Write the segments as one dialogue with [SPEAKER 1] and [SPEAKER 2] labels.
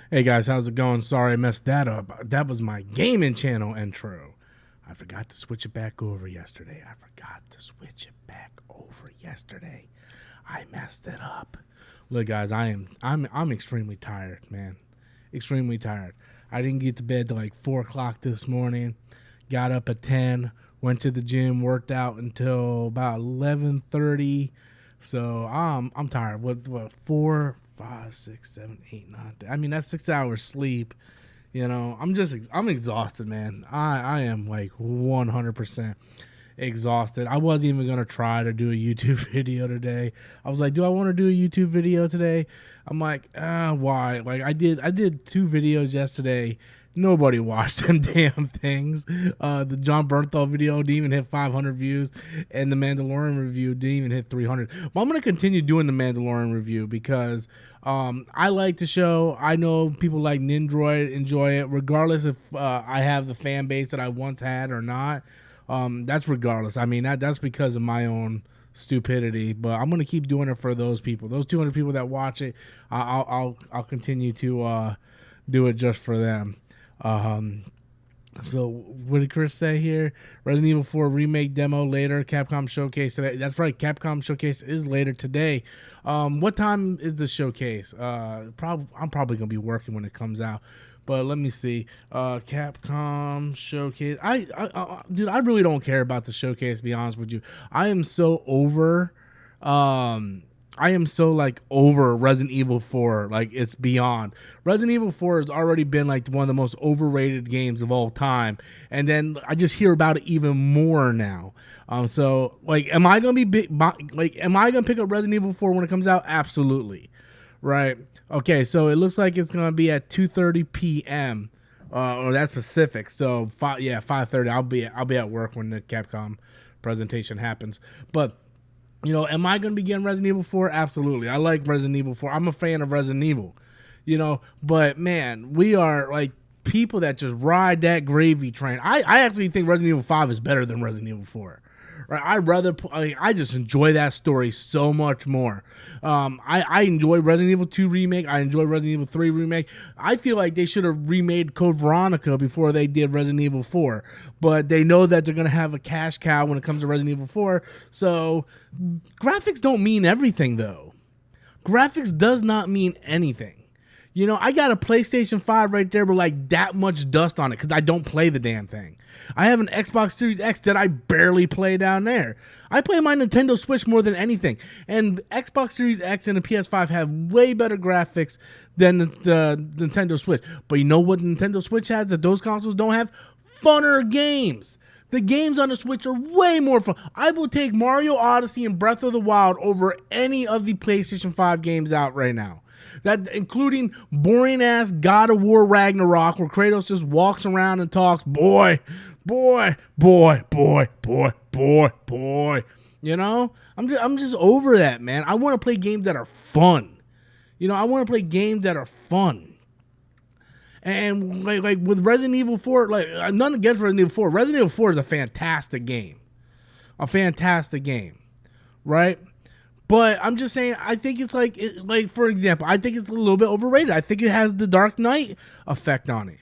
[SPEAKER 1] Hey guys, how's it going? Sorry I messed that up. That was my gaming channel intro. I forgot to switch it back over yesterday. I messed it up. Look guys, I'm extremely tired, man. Extremely tired. I didn't get to bed till like 4 o'clock this morning. Got up at 10, went to the gym, worked out until about 11:30. So I'm tired. What 4, 5, 6, 7, 8, 9, 10. I mean that's 6 hours sleep. You know, I'm exhausted, man. I am like 100% exhausted. I wasn't even gonna try to do a YouTube video today. I was like, do I want to do a YouTube video today? I'm like, why? Like I did 2 videos yesterday. Nobody watched them damn things. The John Bernthal video didn't even hit 500 views, and the Mandalorian review didn't even hit 300. But I'm gonna continue doing the Mandalorian review because I like the show. I know people like Nindroid enjoy it, regardless if I have the fan base that I once had or not. That's regardless. I mean, that's because of my own stupidity, but I'm gonna keep doing it for those people. Those 200 people that watch it, I'll continue to do it just for them. So what did Chris say here? Resident Evil 4 remake demo later. Capcom showcase today. That's right. Capcom showcase is later today. What time is the showcase? I'm probably gonna be working when it comes out. But let me see. Capcom showcase. Dude, I really don't care about the showcase, to be honest with you. I am so over over Resident Evil 4. Like, it's beyond. Resident Evil 4 has already been like one of the most overrated games of all time. And then I just hear about it even more now. So like, am I gonna pick up Resident Evil 4 when it comes out? Absolutely. Right. Okay, so it looks like it's gonna be at 2:30 p.m. Or that's Pacific. So 5:30. I'll be at work when the Capcom presentation happens. But you know, am I gonna be getting Resident Evil 4? Absolutely. I like Resident Evil 4. I'm a fan of Resident Evil. You know, but man, we are like people that just ride that gravy train. I actually think Resident Evil 5 is better than Resident Evil 4. Right, I just enjoy that story so much more. I enjoy Resident Evil 2 remake. I enjoy Resident Evil 3 remake. I feel like they should have remade Code Veronica before they did Resident Evil 4. But they know that they're going to have a cash cow when it comes to Resident Evil 4. So graphics don't mean everything, though. Graphics does not mean anything. You know, I got a PlayStation 5 right there with like that much dust on it because I don't play the damn thing. I have an Xbox Series X that I barely play down there. I play my Nintendo Switch more than anything. And Xbox Series X and the PS5 have way better graphics than the Nintendo Switch. But you know what Nintendo Switch has that those consoles don't have? Funner games. The games on the Switch are way more fun. I will take Mario Odyssey and Breath of the Wild over any of the PlayStation 5 games out right now. That including boring ass God of War Ragnarok, where Kratos just walks around and talks, boy. You know, I'm just over that, man. I want to play games that are fun. You know, I want to play games that are fun. And like with Resident Evil 4, like none against Resident Evil 4. Resident Evil 4 is a fantastic game, right? But I'm just saying, I think it's like for example, I think it's a little bit overrated. I think it has the Dark Knight effect on it.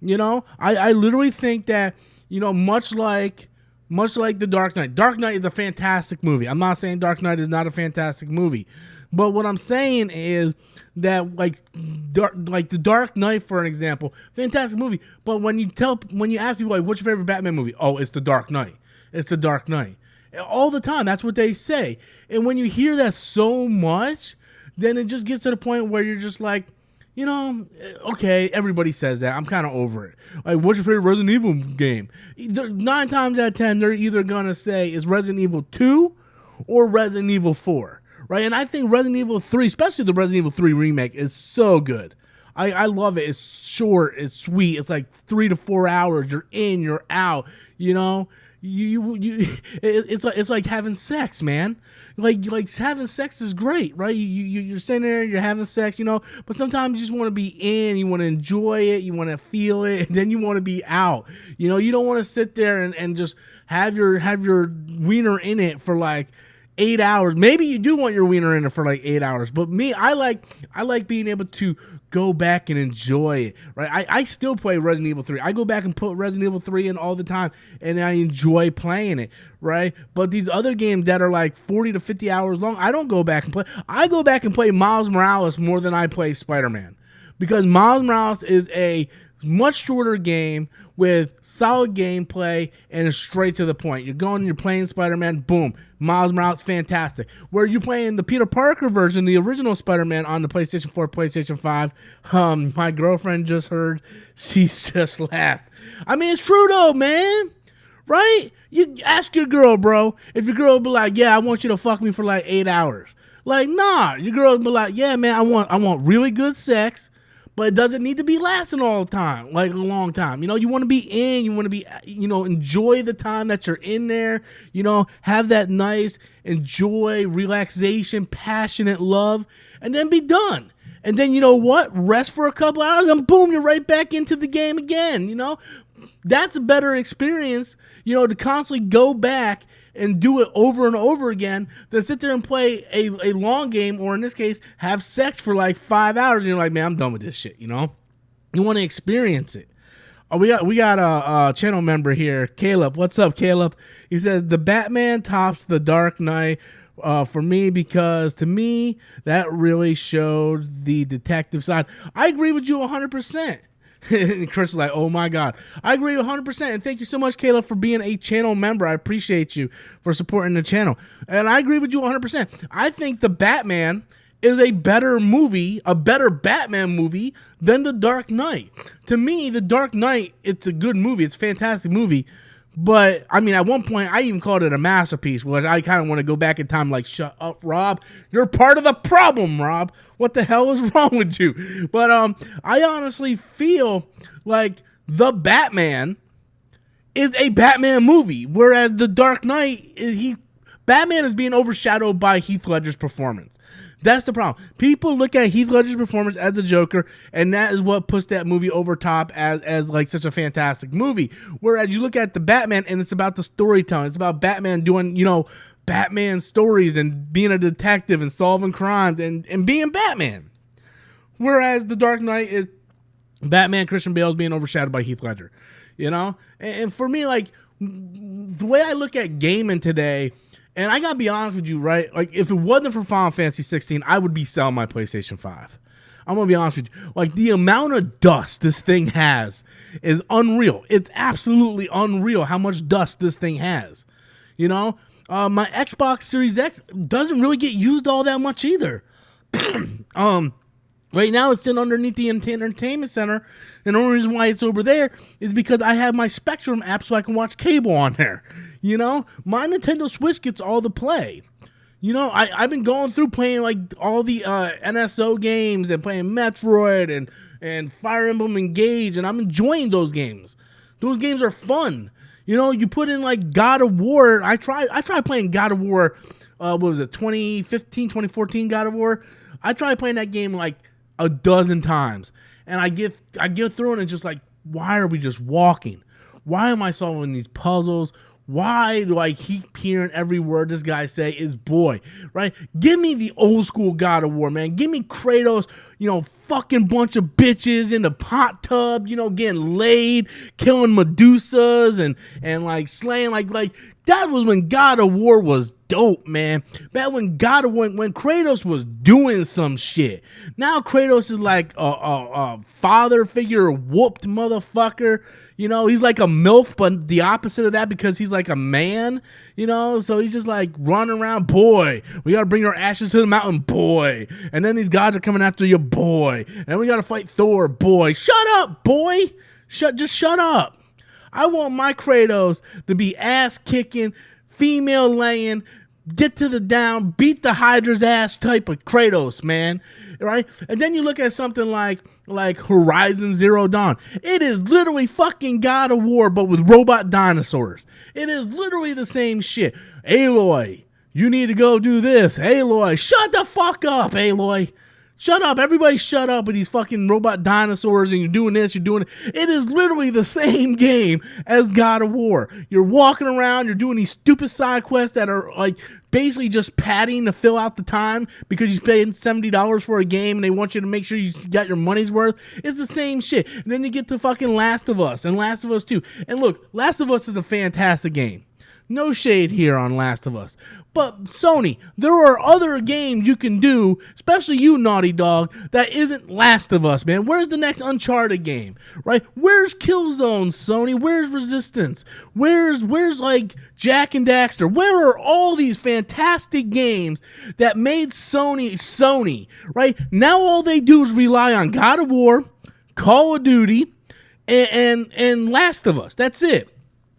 [SPEAKER 1] You know, I literally think that, you know, much like the Dark Knight. Dark Knight is a fantastic movie. I'm not saying Dark Knight is not a fantastic movie. But what I'm saying is that like the Dark Knight, for an example, fantastic movie. But when you ask people like, what's your favorite Batman movie? Oh, it's the Dark Knight. It's the Dark Knight. All the time, that's what they say. And when you hear that so much, then it just gets to the point where you're just like, you know, okay, everybody says that. I'm kind of over it. Like, what's your favorite Resident Evil game? 9 times out of 10, they're either going to say it's Resident Evil 2 or Resident Evil 4, right? And I think Resident Evil 3, especially the Resident Evil 3 remake, is so good. I love it. It's short. It's sweet. It's like 3 to 4 hours. You're in, you're out, you know? It's like having sex, man. Like having sex is great, right? You're sitting there, you're having sex, you know. But sometimes you just want to be in, you want to enjoy it, you want to feel it, and then you want to be out. You know, you don't want to sit there and just have your wiener in it for like 8 hours. Maybe you do want your wiener in it for like 8 hours, but me, I like being able to go back and enjoy it. Right? I still play Resident Evil 3. I go back and put Resident Evil 3 in all the time, and I enjoy playing it. Right? But these other games that are like 40 to 50 hours long, I don't go back and play. I go back and play Miles Morales more than I play Spider-Man, because Miles Morales is a much shorter game with solid gameplay and is straight to the point. You're playing Spider-Man, boom, Miles Morales, fantastic. Where you're playing the Peter Parker version, the original Spider-Man on the PlayStation 4, PlayStation 5, my girlfriend just heard, she's just laughed. I mean, it's true though, man. Right? You ask your girl, bro, if your girl be like, yeah, I want you to fuck me for like 8 hours. Like, nah, your girl be like, yeah, man, I want really good sex, but it doesn't need to be lasting all the time, like a long time. You know, you want to be in, you want to be, enjoy the time that you're in there, have that nice enjoy, relaxation, passionate love, and then be done. And then, you know what? Rest for a couple hours and boom, you're right back into the game again, That's a better experience, to constantly go back and do it over and over again than sit there and play a long game, or in this case, have sex for like 5 hours and you're like, man, I'm done with this shit, You want to experience it. Oh, we got a channel member here, Caleb. What's up, Caleb? He says, the Batman tops the Dark Knight for me, because to me, that really showed the detective side. I agree with you 100%. And Chris is like, oh my God. I agree 100%. And thank you so much, Caleb, for being a channel member. I appreciate you for supporting the channel. And I agree with you 100%. I think The Batman is a better movie, a better Batman movie than The Dark Knight. To me, The Dark Knight, it's a good movie. It's a fantastic movie. But, I mean, at one point, I even called it a masterpiece, which I kind of want to go back in time like, shut up, Rob. You're part of the problem, Rob. What the hell is wrong with you? But I honestly feel like The Batman is a Batman movie, whereas The Dark Knight, Batman is being overshadowed by Heath Ledger's performance. That's the problem. People look at Heath Ledger's performance as the Joker, and that is what puts that movie over top as like such a fantastic movie. Whereas you look at the Batman, and it's about the storytelling. It's about Batman doing, Batman stories and being a detective and solving crimes and being Batman. Whereas The Dark Knight is Batman, Christian Bale is being overshadowed by Heath Ledger. And for me, like, the way I look at gaming today, and I gotta be honest with you, right? Like, if it wasn't for Final Fantasy 16, I would be selling my PlayStation 5. I'm gonna be honest with you. Like, the amount of dust this thing has is unreal. It's absolutely unreal how much dust this thing has. My Xbox Series X doesn't really get used all that much either. Right now, it's sitting underneath the entertainment center, and the only reason why it's over there is because I have my Spectrum app so I can watch cable on there. My Nintendo Switch gets all the play. I've been going through playing like all the NSO games and playing Metroid and Fire Emblem Engage, and I'm enjoying those games. Those games are fun. You put in like God of War. I tried playing God of War. What was it, 2015, 2014 God of War? I tried playing that game like a dozen times, and I get through it and just like, why are we just walking? Why am I solving these puzzles? Why do I keep hearing every word this guy say is boy, right? Give me the old school God of War, man. Give me Kratos, fucking bunch of bitches in the hot tub, getting laid, killing Medusas and like slaying, like that was when God of War was dope, man. Back when when Kratos was doing some shit. Now Kratos is like a father figure, whooped motherfucker. He's like a MILF, but the opposite of that, because he's like a man, so he's just like running around, boy, we gotta bring our ashes to the mountain, boy, and then these gods are coming after you, boy, and we gotta fight Thor, boy. Shut up, boy. Just shut up. I want my Kratos to be ass kicking, female laying, get to the down, beat the Hydra's ass type of Kratos, man. Right? And then you look at something like Horizon Zero Dawn. It is literally fucking God of War, but with robot dinosaurs. It is literally the same shit. Aloy, you need to go do this. Aloy, shut the fuck up, Aloy. Shut up. Everybody shut up with these fucking robot dinosaurs, and you're doing this, you're doing it. It is literally the same game as God of War. You're walking around, you're doing these stupid side quests that are like basically just padding to fill out the time because you paid $70 for a game and they want you to make sure you got your money's worth. It's the same shit. And then you get to fucking Last of Us and Last of Us 2. And look, Last of Us is a fantastic game. No shade here on Last of Us. But Sony, there are other games you can do, especially you, Naughty Dog, that isn't Last of Us, man. Where's the next Uncharted game, right? Where's Killzone, Sony? Where's Resistance? Where's like Jak and Daxter? Where are all these fantastic games that made Sony, right? Now all they do is rely on God of War, Call of Duty, and Last of Us. That's it.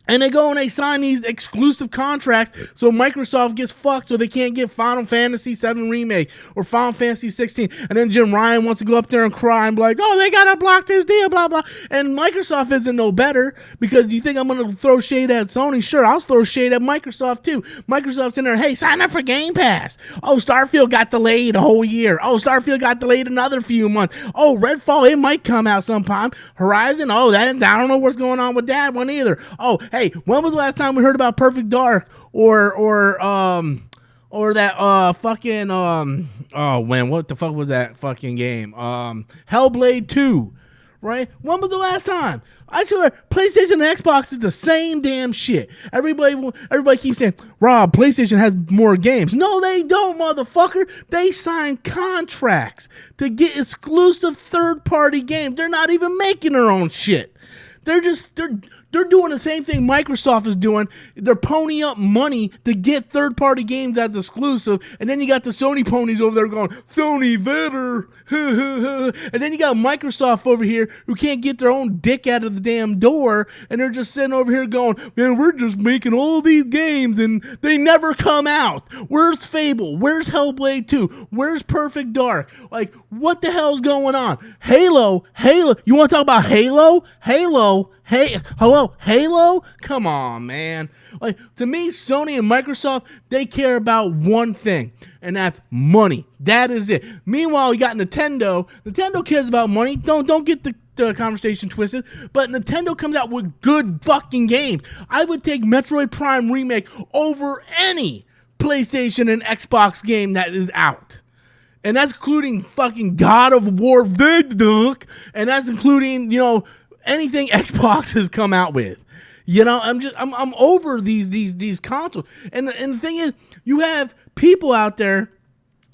[SPEAKER 1] And they go and they sign these exclusive contracts so Microsoft gets fucked so they can't get Final Fantasy VII Remake or Final Fantasy 16. And then Jim Ryan wants to go up there and cry and be like, oh, they got to block this deal, blah, blah. And Microsoft isn't no better because you think I'm going to throw shade at Sony? Sure, I'll throw shade at Microsoft too. Microsoft's in there, hey, sign up for Game Pass. Oh, Starfield got delayed a whole year. Oh, Starfield got delayed another few months. Oh, Redfall, it might come out sometime. Horizon, oh, I don't know what's going on with that one either. Oh, hey, when was the last time we heard about Perfect Dark or that fucking what the fuck was that fucking game? Hellblade 2, right? When was the last time? I swear, PlayStation and Xbox is the same damn shit. Everybody keeps saying, Rob, PlayStation has more games. No, they don't, motherfucker. They sign contracts to get exclusive third-party games. They're not even making their own shit. They're doing the same thing Microsoft is doing. They're ponying up money to get third-party games as exclusive, and then you got the Sony ponies over there going, Sony better, and then you got Microsoft over here who can't get their own dick out of the damn door, and they're just sitting over here going, man, we're just making all these games, and they never come out. Where's Fable? Where's Hellblade 2? Where's Perfect Dark? Like, what the hell's going on? Halo, you want to talk about Halo? Hey, hello, Halo? Come on, man. Like, to me, Sony and Microsoft, they care about one thing, and that's money. That is it. Meanwhile, you got Nintendo. Nintendo cares about money. Don't get the conversation twisted, but Nintendo comes out with good fucking games. I would take Metroid Prime Remake over any PlayStation and Xbox game that is out. And that's including fucking God of War, and that's including, anything Xbox has come out with. I'm over these consoles. And the thing is, you have people out there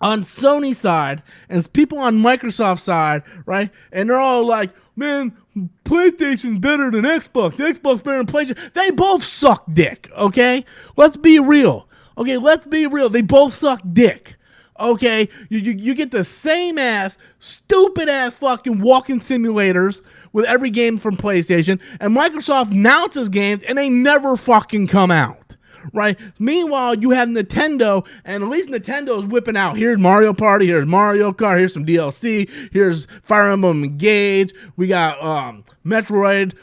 [SPEAKER 1] on Sony side and people on Microsoft side, right? And they're all like, man, PlayStation's better than Xbox. Xbox better than PlayStation. They both suck dick, okay? Let's be real. Okay, let's be real. They both suck dick. Okay, you get the same stupid ass fucking walking simulators with every game from PlayStation, and Microsoft announces games and they never fucking come out, right? Meanwhile, you have Nintendo, and at least Nintendo's whipping out, here's Mario Party, here's Mario Kart, here's some DLC, here's Fire Emblem Engage, we got Metroid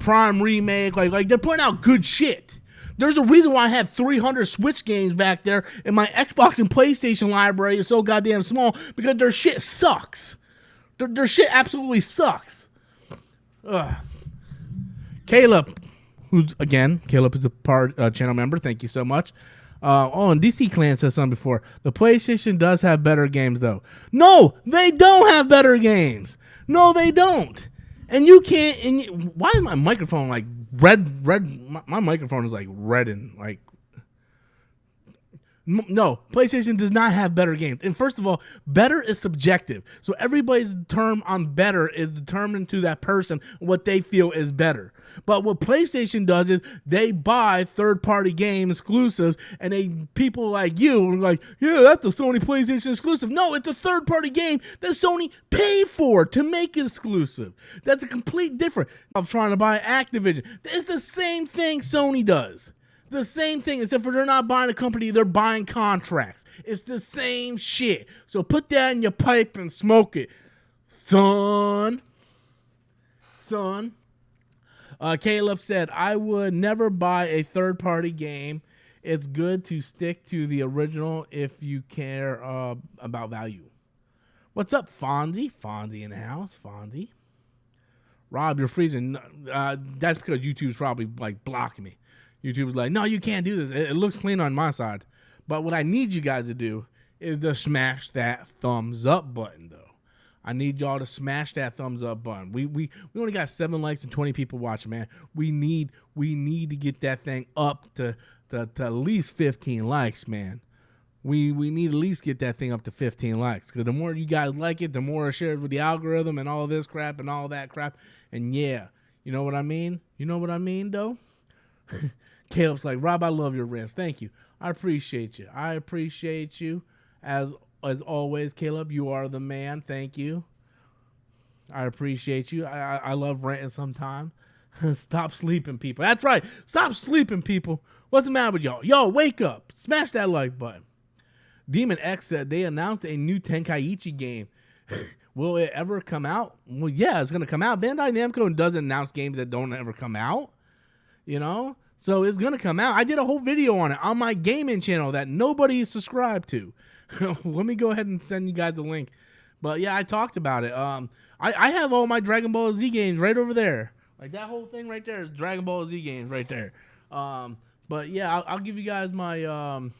[SPEAKER 1] Prime Remake, like they're putting out good shit. There's a reason why I have 300 Switch games back there, and my Xbox and PlayStation library is so goddamn small because their shit sucks. Their shit absolutely sucks. Caleb, Caleb is a channel member. Thank you so much. And DC Clan says something before. The PlayStation does have better games, though. No, they don't have better games. No, they don't. And you can't. And why is my microphone like red? My microphone is like red and like. No, PlayStation does not have better games. And first of all, better is subjective. So everybody's term on better is determined to that person what they feel is better. But what PlayStation does is they buy third-party game exclusives, and people like you are like, yeah, that's a Sony PlayStation exclusive. No, it's a third-party game that Sony paid for to make it exclusive. That's a complete difference of trying to buy Activision. It's the same thing Sony does. The same thing, except for they're not buying a company, they're buying contracts. It's the same shit. So put that in your pipe and smoke it, son. Caleb said, I would never buy a third-party game. It's good to stick to the original if you care about value. What's up, Fonzie? Fonzie in the house. Fonzie. Rob, you're freezing. That's because YouTube's probably like blocking me. YouTube was like, no, you can't do this. It looks clean on my side. But what I need you guys to do is to smash that thumbs up button, though. I need y'all to smash that thumbs up button. We only got 7 likes and 20 people watching, man. We need to get that thing up to at least 15 likes, man. We need to at least get that thing up to 15 likes. Because the more you guys like it, the more it shares with the algorithm and all this crap and all that crap. And yeah, you know what I mean? You know what I mean, though? Caleb's like, Rob, I love your rants. Thank you. I appreciate you. I appreciate you. As always, Caleb, you are the man. Thank you. I appreciate you. I love ranting sometimes. Stop sleeping, people. That's right. Stop sleeping, people. What's the matter with y'all? Yo, wake up. Smash that like button. Demon X said they announced a new Tenkaichi game. Will it ever come out? Well, yeah, it's going to come out. Bandai Namco doesn't announce games that don't ever come out. You know? So it's going to come out. I did a whole video on it on my gaming channel that nobody is subscribed to. Let me go ahead and send you guys the link. But yeah, I talked about it. I have all my Dragon Ball Z games right over there. Like that whole thing right there is Dragon Ball Z games right there. But yeah, I'll give you guys my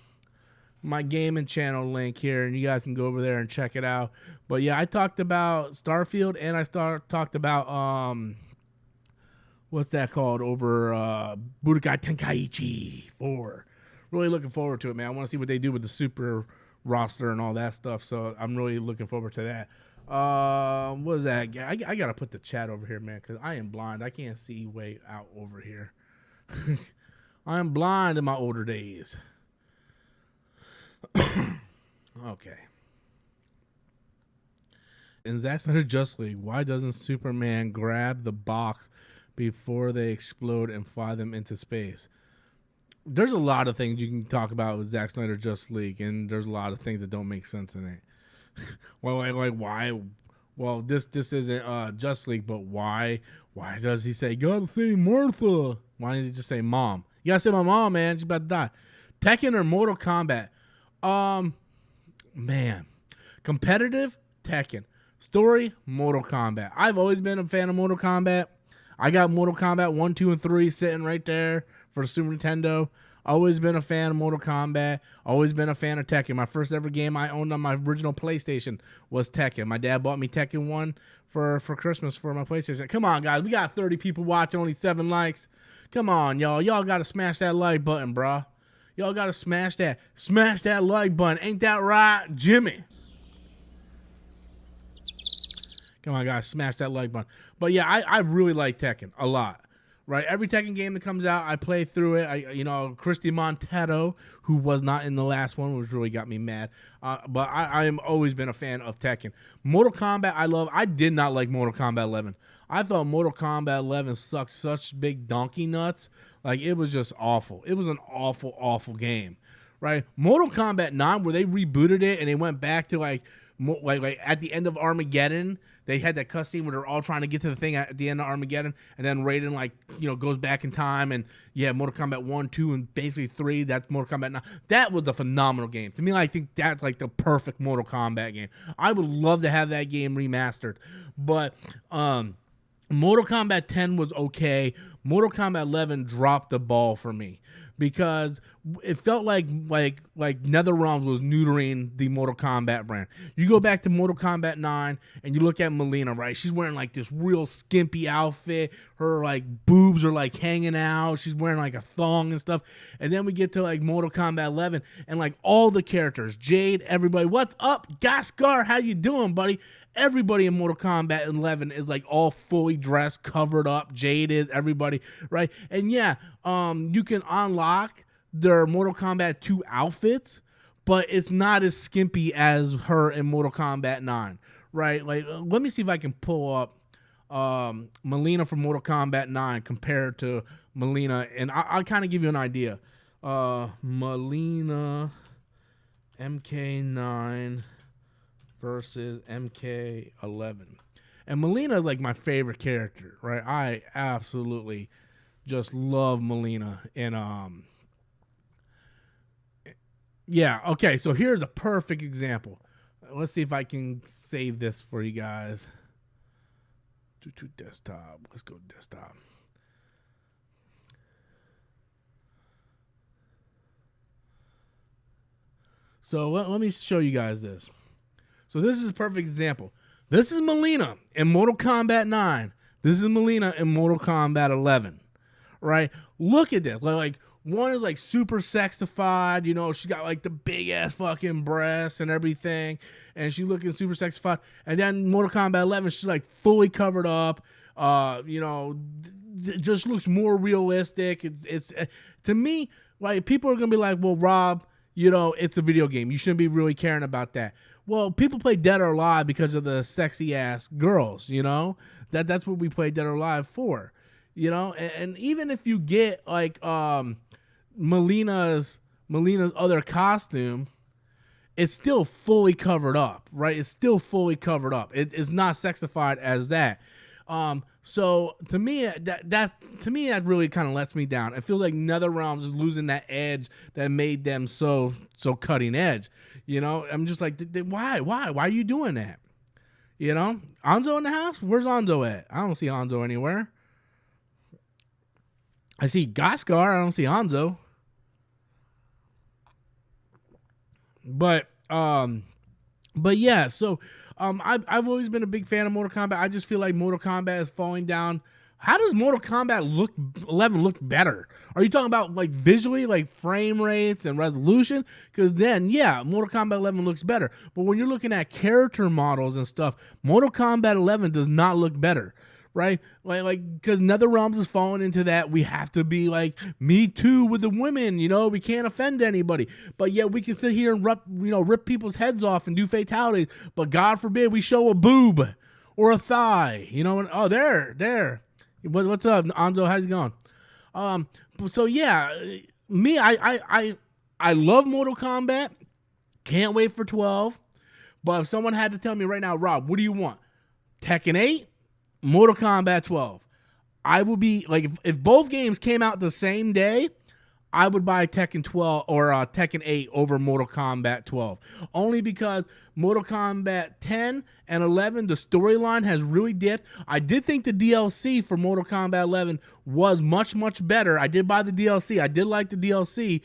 [SPEAKER 1] my gaming channel link here, and you guys can go over there and check it out. But yeah, I talked about Starfield, and I talked about what's that called over Budokai Tenkaichi 4. Really looking forward to it, man. I want to see what they do with the super roster and all that stuff. So I'm really looking forward to that. What is that? I gotta put the chat over here, man, because I am blind. I can't see way out over here. I am blind in my older days. Okay. In Zack Snyder Justice League, why doesn't Superman grab the box before they explode and fly them into space? There's a lot of things you can talk about with Zack Snyder Justice League, and there's a lot of things that don't make sense in it. Well, like why? Well, this isn't Justice League, but why? Why does he say gotta say Martha? Why doesn't he just say mom? You gotta say my mom, man. She's about to die. Tekken or Mortal Kombat? Man, competitive Tekken, story Mortal Kombat. I've always been a fan of Mortal Kombat. I got Mortal Kombat 1, 2, and 3 sitting right there for the Super Nintendo. Always been a fan of Mortal Kombat. Always been a fan of Tekken. My first ever game I owned on my original PlayStation was Tekken. My dad bought me Tekken 1 for Christmas for my PlayStation. Come on, guys. We got 30 people watching, only 7 likes. Come on, y'all. Y'all got to smash that like button, bruh. Y'all got to smash that. Smash that like button. Ain't that right, Jimmy? Come on, guys. Smash that like button. But yeah, I really like Tekken a lot. Right, every Tekken game that comes out, I play through it. Christy Montero, who was not in the last one, which really got me mad. But I am always been a fan of Tekken. Mortal Kombat, I love. I did not like Mortal Kombat 11. I thought Mortal Kombat 11 sucked such big donkey nuts. Like, it was just awful. It was an awful, awful game. Right, Mortal Kombat 9, where they rebooted it and they went back to like at the end of Armageddon. They had that cutscene where they're all trying to get to the thing at the end of Armageddon, and then Raiden goes back in time, and yeah, Mortal Kombat 1, 2, and basically 3. That's Mortal Kombat 9. That was a phenomenal game. To me, I think that's like the perfect Mortal Kombat game. I would love to have that game remastered, but Mortal Kombat 10 was okay. Mortal Kombat 11 dropped the ball for me because it felt like NetherRealm was neutering the Mortal Kombat brand. You go back to Mortal Kombat 9 and you look at Melina, right? She's wearing like this real skimpy outfit. Her like boobs are like hanging out. She's wearing like a thong and stuff. And then we get to like Mortal Kombat 11 and like all the characters, Jade, everybody. What's up, Gaskar? How you doing, buddy? Everybody in Mortal Kombat 11 is like all fully dressed, covered up. Jade is, everybody, right? And yeah, you can unlock their Mortal Kombat 2 outfits, but it's not as skimpy as her in Mortal Kombat 9, right? Like, let me see if I can pull up Melina from Mortal Kombat 9 compared to Melina, and I'll kind of give you an idea. Melina MK9 versus MK11. And Melina is like my favorite character, right? I absolutely just love Melina. And yeah, okay, so here's a perfect example. Let's see if I can save this for you guys. To desktop. Let's go desktop. So let me show you guys this. So this is a perfect example. This is Melina in Mortal Kombat 9. This is Melina in Mortal Kombat 11. Right? Look at this. Like one is like super sexified, you know, she got like the big ass fucking breasts and everything, and she looking super sexified. And then Mortal Kombat 11, she's like fully covered up. You know, just looks more realistic. It's to me, like, people are gonna be like, well, Rob, you know, it's a video game. You shouldn't be really caring about that. Well, people play Dead or Alive because of the sexy ass girls, you know? That's what we play Dead or Alive for. You know, and even if you get like Melina's other costume, it's still fully covered up, right? It's still fully covered up. It is not sexified as that. So to me, that really kind of lets me down. I feel like NetherRealm is losing that edge that made them so cutting edge. You know, I'm just like, why are you doing that? You know, Anzo in the house? Where's Anzo at? I don't see Anzo anywhere. I see Goskar. I don't see Hanzo. But yeah. So I've always been a big fan of Mortal Kombat. I just feel like Mortal Kombat is falling down. How does Mortal Kombat 11 look better? Are you talking about like visually, like frame rates and resolution? Because then, yeah, Mortal Kombat 11 looks better. But when you're looking at character models and stuff, Mortal Kombat 11 does not look better. Right? Like, because NetherRealms is falling into that. We have to be like, me too with the women, you know, we can't offend anybody. But yet we can sit here and rip people's heads off and do fatalities. But God forbid we show a boob or a thigh, you know, and oh, there. What's up, Anzo? How's it going? So yeah, me, I love Mortal Kombat. Can't wait for 12. But if someone had to tell me right now, Rob, what do you want? Tekken 8? Mortal Kombat 12. I would be like, if both games came out the same day, I would buy Tekken 12 or Tekken 8 over Mortal Kombat 12. Only because Mortal Kombat 10 and 11, the storyline has really dipped. I did think the DLC for Mortal Kombat 11 was much, much better. I did buy the DLC. I did like the DLC.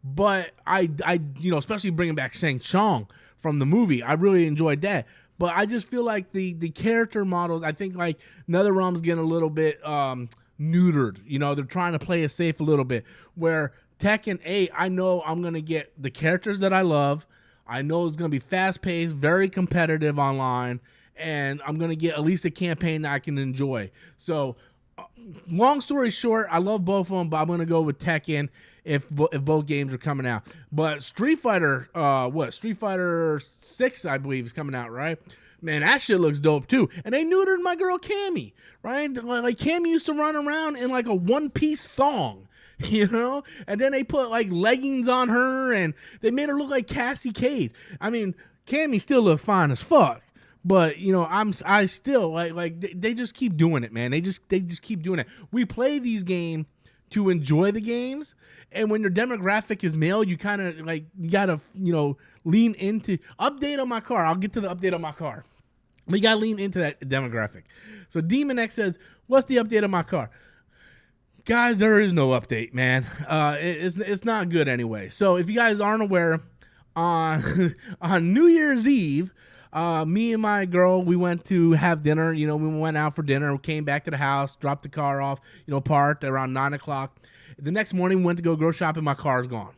[SPEAKER 1] But I especially bringing back Shang Tsung from the movie, I really enjoyed that. But I just feel like the character models, I think like NetherRealm's getting a little bit neutered. You know, they're trying to play it safe a little bit. Where Tekken 8, I know I'm going to get the characters that I love. I know it's going to be fast-paced, very competitive online. And I'm going to get at least a campaign that I can enjoy. So, long story short, I love both of them, but I'm going to go with Tekken if both games are coming out. But Street Fighter 6, I believe, is coming out, right? Man, that shit looks dope too. And they neutered my girl Cammy, right? Like Cammy used to run around in like a one-piece thong, you know? And then they put like leggings on her and they made her look like Cassie Cage. I mean, Cammy still looks fine as fuck. But you know, I still like they just keep doing it, man. They just keep doing it. We play these games to enjoy the games, and when your demographic is male, you kind of like you gotta lean into update on my car. I'll get to the update on my car. We gotta lean into that demographic. So Demon X says, "What's the update on my car?" Guys, there is no update, man. It's not good anyway. So if you guys aren't aware, on New Year's Eve, me and my girl, we went to have dinner. You know, we went out for dinner. We came back to the house, dropped the car off, parked around 9 o'clock. The next morning, we went to go grocery shopping. My car's gone.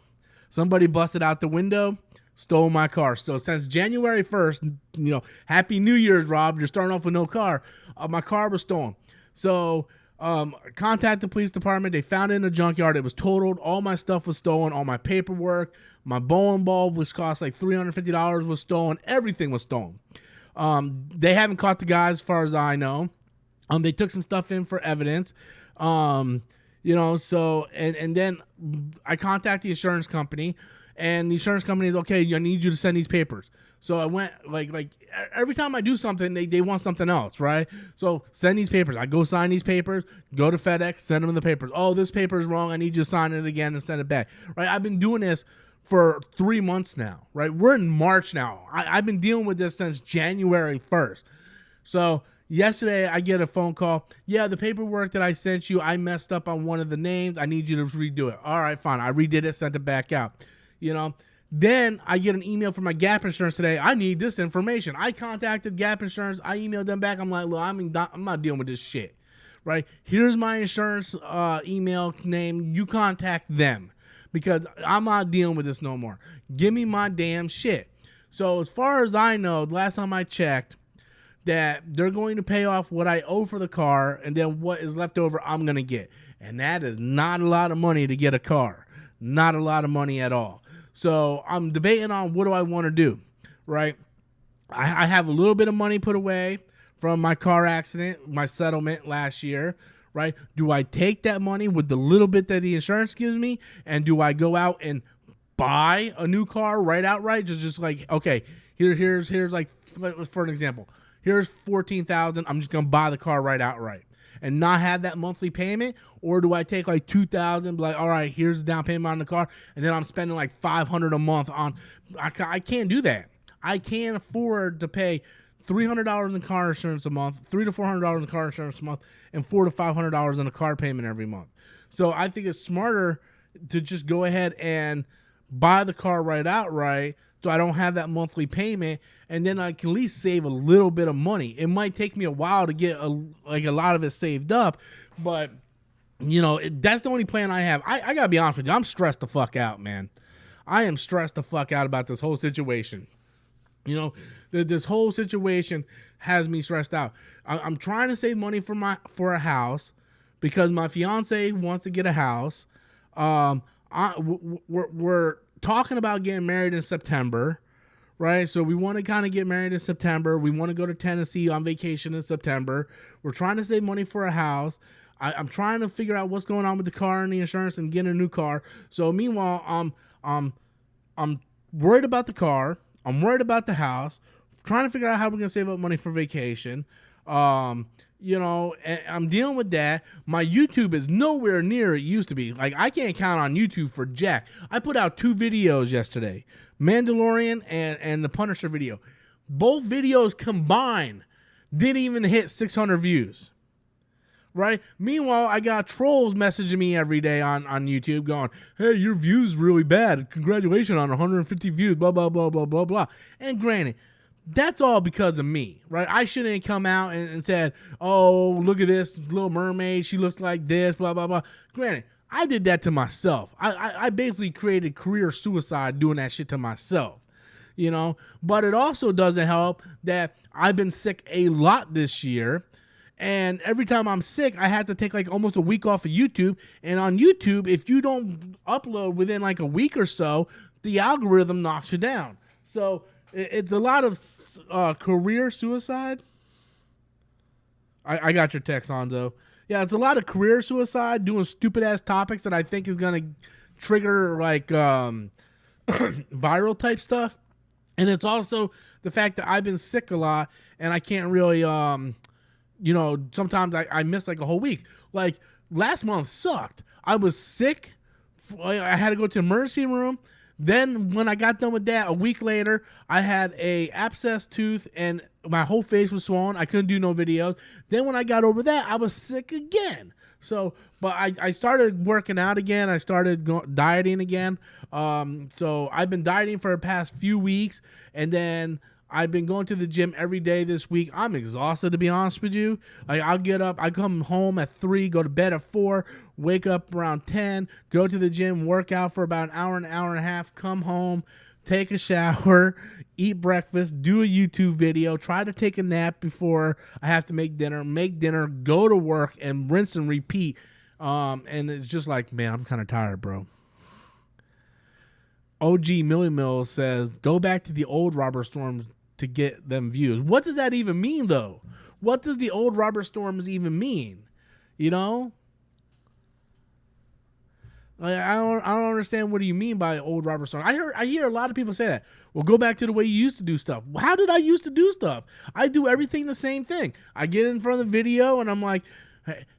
[SPEAKER 1] Somebody busted out the window, stole my car. So since January 1st, Happy New Year's, Rob. You're starting off with no car. My car was stolen. So contacted the police department. They found it in a junkyard. It was totaled. All my stuff was stolen. All my paperwork, my bowling ball, which cost like $350, was stolen. Everything was stolen. They haven't caught the guys as far as I know. They took some stuff in for evidence. So and then I contacted the insurance company, and the insurance company is okay. I need you to send these papers. So I went like every time I do something, they want something else, right? So send these papers. I go sign these papers, go to FedEx, send them the papers. Oh, this paper is wrong. I need you to sign it again and send it back, right? I've been doing this for 3 months now, right? We're in March now. I've been dealing with this since January 1st. So yesterday I get a phone call. Yeah, the paperwork that I sent you, I messed up on one of the names. I need you to redo it. All right, fine. I redid it, sent it back out. Then I get an email from my Gap Insurance today. I need this information. I contacted Gap Insurance. I emailed them back. I'm like, look, I'm not dealing with this shit. Right? Here's my insurance email name. You contact them because I'm not dealing with this no more. Give me my damn shit. So as far as I know, the last time I checked, that they're going to pay off what I owe for the car, and then what is left over I'm going to get. And that is not a lot of money to get a car. Not a lot of money at all. So I'm debating on what do I want to do, right? I have a little bit of money put away from my car accident, my settlement last year, right? Do I take that money with the little bit that the insurance gives me, and do I go out and buy a new car right outright? Just like, okay, here's like, for an example, here's $14,000. I'm just gonna buy the car right outright and not have that monthly payment, or do I take like $2,000, like, all right, here's the down payment on the car, and then I'm spending like $500 a month on? I can't do that. I can't afford to pay $300 in car insurance a month, $300 to $400 in car insurance a month, and $400 to $500 in a car payment every month. So I think it's smarter to just go ahead and buy the car right outright, so I don't have that monthly payment, and then I can at least save a little bit of money. It might take me a while to get a lot of it saved up, but that's the only plan I have. I gotta be honest with you, I'm stressed the fuck out, man. I am stressed the fuck out about this whole situation. This whole situation has me stressed out. I'm trying to save money for a house because my fiance wants to get a house. We're talking about getting married in September, right? So we want to kind of get married in September. We want to go to Tennessee on vacation in September. We're trying to save money for a house. I'm trying to figure out what's going on with the car and the insurance and getting a new car. So meanwhile, I'm worried about the car. I'm worried about the house. Trying to figure out how we're gonna save up money for vacation. And I'm dealing with that. My YouTube is nowhere near it used to be. Like, I can't count on YouTube for jack. I put out 2 videos yesterday, Mandalorian and the Punisher video. Both videos combined didn't even hit 600 views, right? Meanwhile, I got trolls messaging me every day on YouTube going, hey, your view's really bad. Congratulations on 150 views, blah, blah, blah, blah, blah, blah. And granted, that's all because of me, right? I shouldn't come out and said, oh, look at this Little Mermaid. She looks like this, blah, blah, blah. Granted, I did that to myself. I basically created career suicide doing that shit to myself, But it also doesn't help that I've been sick a lot this year. And every time I'm sick, I have to take like almost a week off of YouTube. And on YouTube, if you don't upload within like a week or so, the algorithm knocks you down. So it's a lot of career suicide. I got your text, Hanzo. Yeah, it's a lot of career suicide, doing stupid ass topics that I think is gonna trigger like viral type stuff. And it's also the fact that I've been sick a lot and I can't really sometimes I miss like a whole week. Like last month sucked. I was sick. I had to go to the emergency room. Then when I got done with that, a week later, I had a abscessed tooth and my whole face was swollen. I couldn't do no videos. Then when I got over that, I was sick again. So, but I started working out again. I started dieting again. So I've been dieting for the past few weeks, and then I've been going to the gym every day this week. I'm exhausted, to be honest with you. I'll get up, I come home at 3, go to bed at 4, wake up around 10, go to the gym, work out for about an hour and a half, come home, take a shower, eat breakfast, do a YouTube video, try to take a nap before I have to make dinner, go to work, and rinse and repeat. And it's just like, man, I'm kind of tired, bro. OG Millie Mills says, go back to the old Robert Storms to get them views. What does that even mean, though? What does the old Robert Storms even mean? I don't understand. What do you mean by old Robert Storm? I hear a lot of people say that. Well, go back to the way you used to do stuff. How did I used to do stuff? I do everything the same thing. I get in front of the video and I'm like,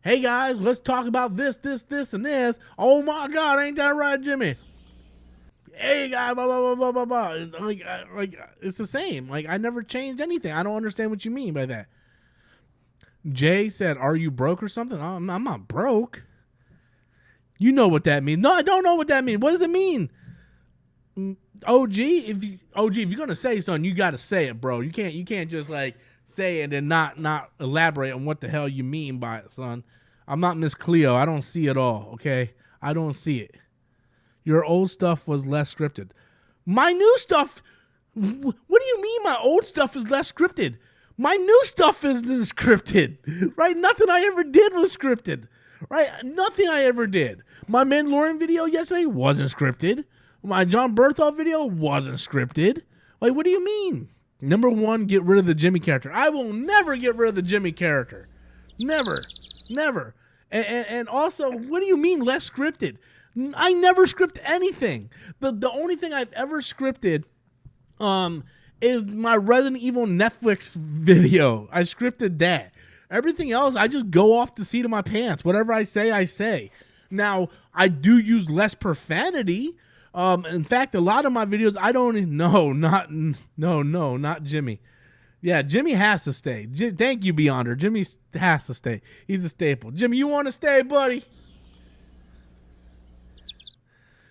[SPEAKER 1] hey guys, let's talk about this, and this. Oh my God, ain't that right, Jimmy? Hey guys, blah blah blah blah blah blah. Like it's the same. Like I never changed anything. I don't understand what you mean by that. Jay said, "Are you broke or something?" I'm not broke. You know what that means? No, I don't know what that means. What does it mean? OG, if you're gonna say something, you gotta say it, bro. You can't just like say it and not elaborate on what the hell you mean by it, son. I'm not Miss Cleo. I don't see it all. Okay, I don't see it. Your old stuff was less scripted. My new stuff. What do you mean my old stuff is less scripted? My new stuff isn't scripted, right? Nothing I ever did was scripted, right? Nothing I ever did. My Mandalorian video yesterday wasn't scripted. My John Berthold video wasn't scripted. Like, what do you mean? Number one, get rid of the Jimmy character. I will never get rid of the Jimmy character. Never. And also, what do you mean less scripted? I never script anything. The only thing I've ever scripted is my Resident Evil Netflix video. I scripted that. Everything else, I just go off the seat of my pants. Whatever I say, I say. Now, I do use less profanity. In fact, a lot of my videos, I don't not Jimmy. Yeah, Jimmy has to stay. Thank you, Beyonder. Jimmy has to stay. He's a staple. Jimmy, you want to stay, buddy?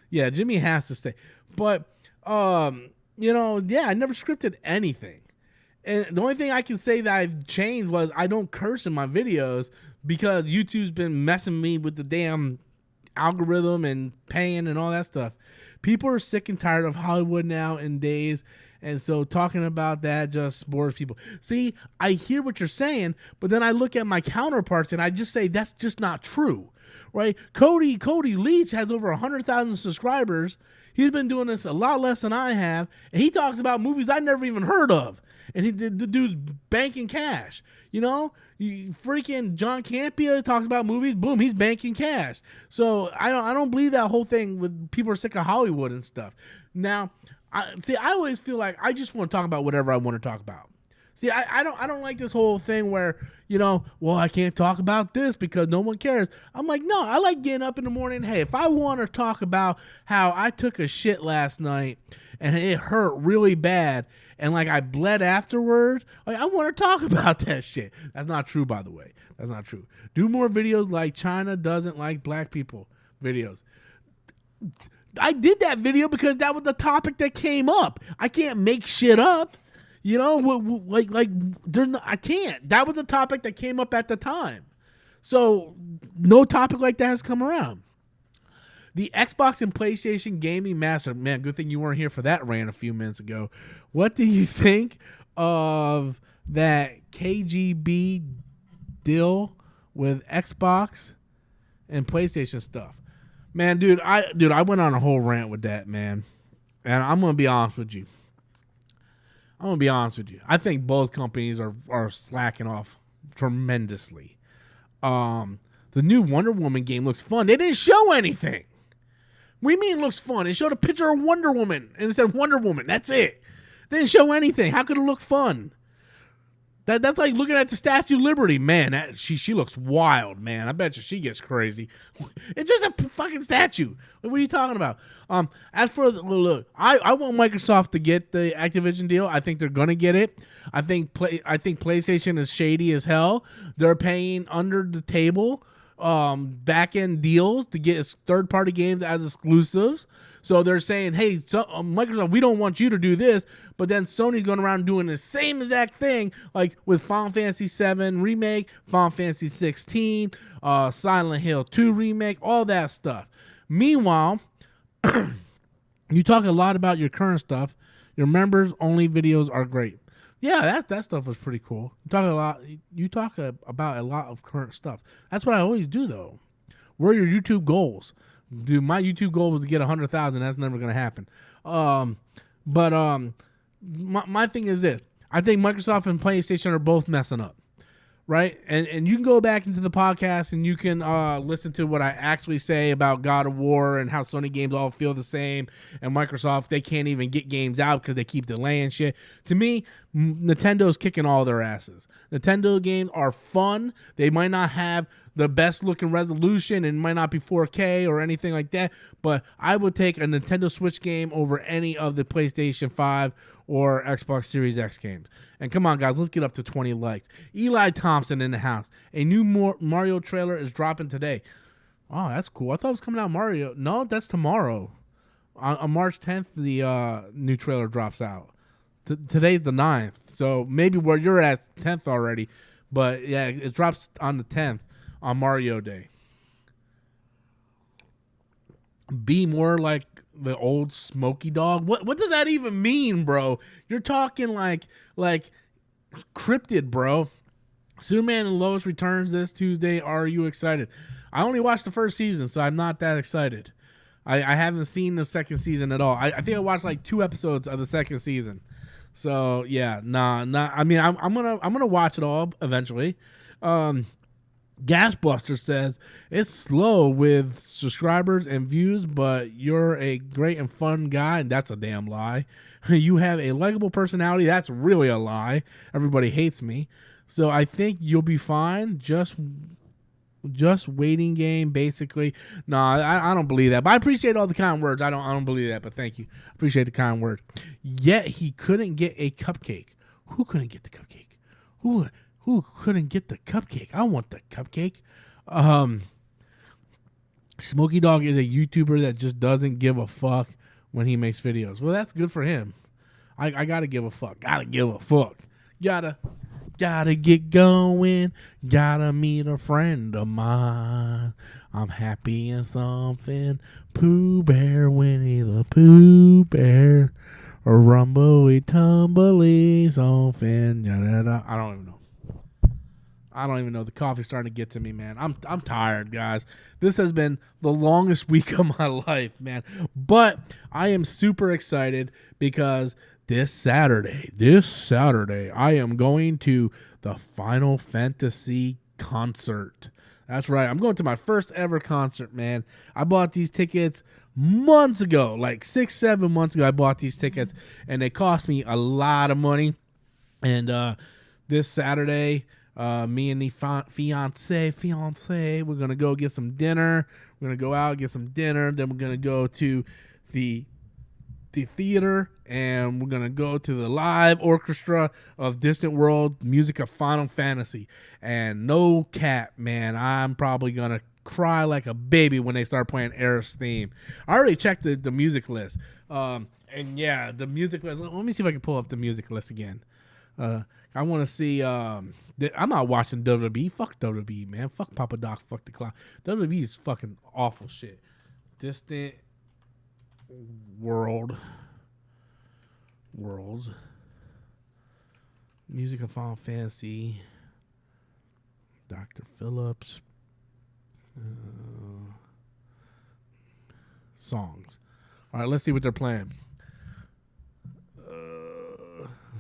[SPEAKER 1] Yeah, Jimmy has to stay. But, I never scripted anything. And the only thing I can say that I've changed was I don't curse in my videos because YouTube's been messing me with the damn algorithm and paying and all that stuff. People are sick and tired of Hollywood now in days, and so talking about that just bores people. See, I hear what you're saying, but then I look at my counterparts and I just say that's just not true, right? Cody Leach has over 100,000 subscribers. He's been doing this a lot less than I have, and he talks about movies I never even heard of. And the dude's banking cash. Freaking John Campia talks about movies. Boom, he's banking cash. So I don't believe that whole thing with people are sick of Hollywood and stuff. Now, I always feel like I just want to talk about whatever I want to talk about. See, I don't like this whole thing where, I can't talk about this because no one cares. I'm like, no, I like getting up in the morning. Hey, if I want to talk about how I took a shit last night and it hurt really bad and like I bled afterwards, like, I want to talk about that shit. That's not true, by the way. That's not true. Do more videos like China doesn't like black people videos. I did that video because that was the topic that came up. I can't make shit up. I can't. That was a topic that came up at the time. So no topic like that has come around. The Xbox and PlayStation Gaming Master. Man, good thing you weren't here for that rant a few minutes ago. What do you think of that KGB deal with Xbox and PlayStation stuff? Man, dude, I went on a whole rant with that, man. And I'm going to be honest with you. I think both companies are slacking off tremendously. The new Wonder Woman game looks fun. They didn't show anything. What do you mean it looks fun? They showed a picture of Wonder Woman and it said Wonder Woman. That's it. They didn't show anything. How could it look fun? That's like looking at the Statue of Liberty. Man, she looks wild, man. I bet you she gets crazy. It's just a fucking statue. What are you talking about? As for look, I want Microsoft to get the Activision deal. I think they're gonna get it. I think PlayStation is shady as hell. They're paying under the table back end deals to get third party games as exclusives. So they're saying, hey, Microsoft, we don't want you to do this, but then Sony's going around doing the same exact thing, like with Final Fantasy VII Remake, Final Fantasy 16, Silent Hill 2 Remake, all that stuff. Meanwhile, you talk a lot about your current stuff. Your members-only videos are great. Yeah, that stuff was pretty cool. You talk about a lot of current stuff. That's what I always do, though. What are your YouTube goals? Dude, my YouTube goal was to get 100,000. That's never going to happen. My thing is this. I think Microsoft and PlayStation are both messing up, right? And you can go back into the podcast and you can listen to what I actually say about God of War and how Sony games all feel the same, and Microsoft, they can't even get games out because they keep delaying shit. To me, Nintendo's kicking all their asses. Nintendo games are fun. They might not have the best looking resolution and might not be 4K or anything like that, but I would take a Nintendo Switch game over any of the PlayStation 5 or Xbox Series X games. And come on, guys, let's get up to 20 likes. Eli Thompson in the house. A new Mario trailer is dropping today. Oh, that's cool. I thought it was coming out Mario. No, that's tomorrow. On March 10th, the new trailer drops out. Today's the 9th, so maybe where you're at 10th already. But yeah, it drops on the 10th on Mario Day. Be more like the old Smoky Dog. What does that even mean, bro? You're talking like cryptid, bro. Superman and Lois returns this Tuesday. Are you excited? I only watched the first season, so I'm not that excited. I haven't seen the second season at all. I think I watched like 2 episodes of the second season. So yeah, nah. I mean, I'm gonna watch it all eventually. Gasbuster says it's slow with subscribers and views, but you're a great and fun guy, and that's a damn lie. You have a likable personality. That's really a lie. Everybody hates me, so I think you'll be fine. Just waiting game, basically. No, I don't believe that. But I appreciate all the kind words. I don't believe that, but thank you. Appreciate the kind word. Yet he couldn't get a cupcake. Who couldn't get the cupcake? Who couldn't get the cupcake? I want the cupcake. Smokey Dog is a YouTuber that just doesn't give a fuck when he makes videos. Well, that's good for him. I gotta give a fuck. Gotta give a fuck. Gotta get going. Gotta meet a friend of mine. I'm happy in something. Pooh Bear, Winnie the Pooh Bear. Or rumbly tumbly something. I don't even know. I don't even know. The coffee's starting to get to me, man. I'm tired, guys. This has been the longest week of my life, man. But I am super excited because this Saturday, I am going to the Final Fantasy concert. That's right. I'm going to my first ever concert, man. I bought these tickets months ago, like 6-7 months ago. I bought these tickets, and they cost me a lot of money. And this Saturday, me and the fiance, we're gonna go get some dinner. We're gonna go out, get some dinner. Then we're gonna go to the theater, and we're gonna go to the live orchestra of Distant World, music of Final Fantasy. And no cap, man, I'm probably gonna cry like a baby when they start playing Aerith's theme. I already checked the music list, and yeah, the music list. Let me see if I can pull up the music list again. I want to see. I'm not watching WWE. Fuck WWE, man. Fuck Papa Doc. Fuck the clown. WWE is fucking awful shit. Distant Worlds. Music of Final Fantasy. Dr. Phillips. Songs. All right, let's see what they're playing.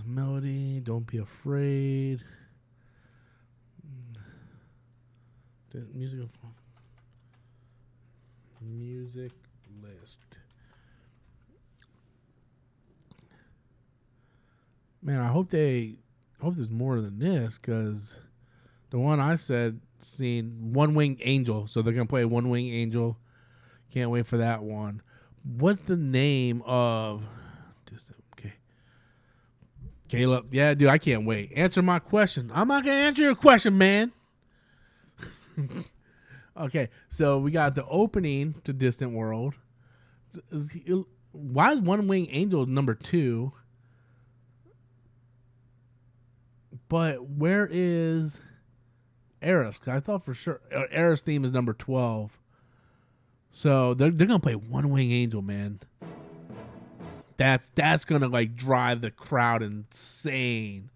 [SPEAKER 1] Melody, Don't Be Afraid. The music list. Man, I hope there's more than this, because the one I said seen One Winged Angel, so they're gonna play One Winged Angel. Can't wait for that one. What's the name of? Okay, Caleb. Yeah, dude, I can't wait. Answer my question. I'm not gonna answer your question, man. Okay, so we got the opening to Distant World. Why is One Winged Angel number 2? But where is Aerith's? 'Cause I thought for sure Aerith's theme is number 12. So they're gonna play One Winged Angel, man. That's gonna like drive the crowd insane.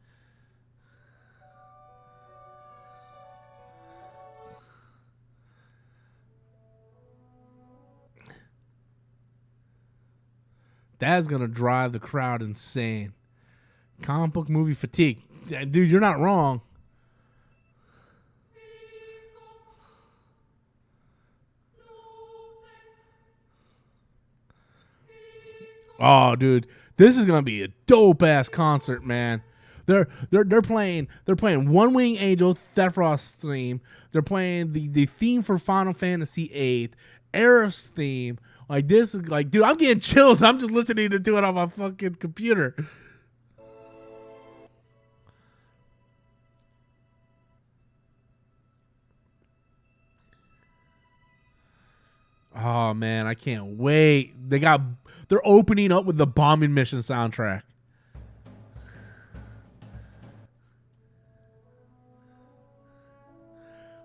[SPEAKER 1] That's gonna drive the crowd insane. Comic book movie fatigue. Dude, you're not wrong. Oh, dude, this is gonna be a dope ass concert, man. They're playing One Winged Angel, Sephiroth's theme. They're playing the theme for Final Fantasy VIII, Aerith's theme. Like, this is like, dude, I'm getting chills. I'm just listening to it on my fucking computer. Oh man, I can't wait. They're opening up with the bombing mission soundtrack.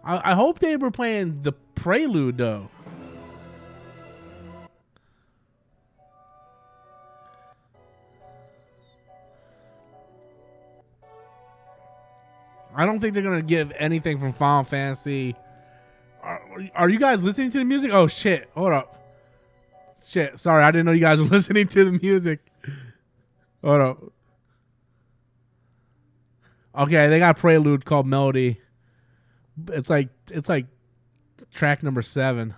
[SPEAKER 1] I hope they were playing the prelude though. I don't think they're gonna give anything from Final Fantasy. Are you guys listening to the music? Oh shit! Hold up. Shit. Sorry, I didn't know you guys were listening to the music. Hold up. Okay, they got a prelude called Melody. It's like track number 7.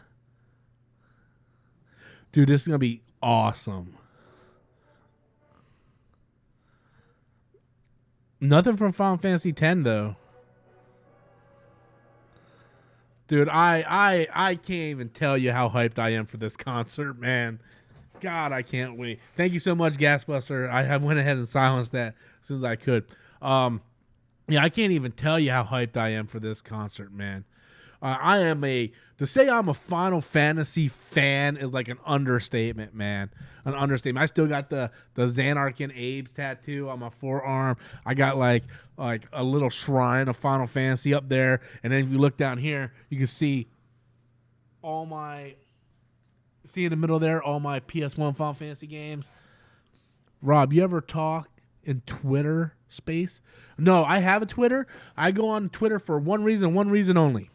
[SPEAKER 1] Dude, this is gonna be awesome. Nothing from Final Fantasy X though. Dude, I can't even tell you how hyped I am for this concert, man. God, I can't wait. Thank you so much, Gasbuster. I went ahead and silenced that as soon as I could. Yeah, I can't even tell you how hyped I am for this concert, man. To say I'm a Final Fantasy fan is like an understatement, man. An understatement. I still got the Xanarch and Abe's tattoo on my forearm. I got like a little shrine of Final Fantasy up there. And then if you look down here, you can see in the middle there, all my PS1 Final Fantasy games. Rob, you ever talk in Twitter space? No, I have a Twitter. I go on Twitter for one reason only.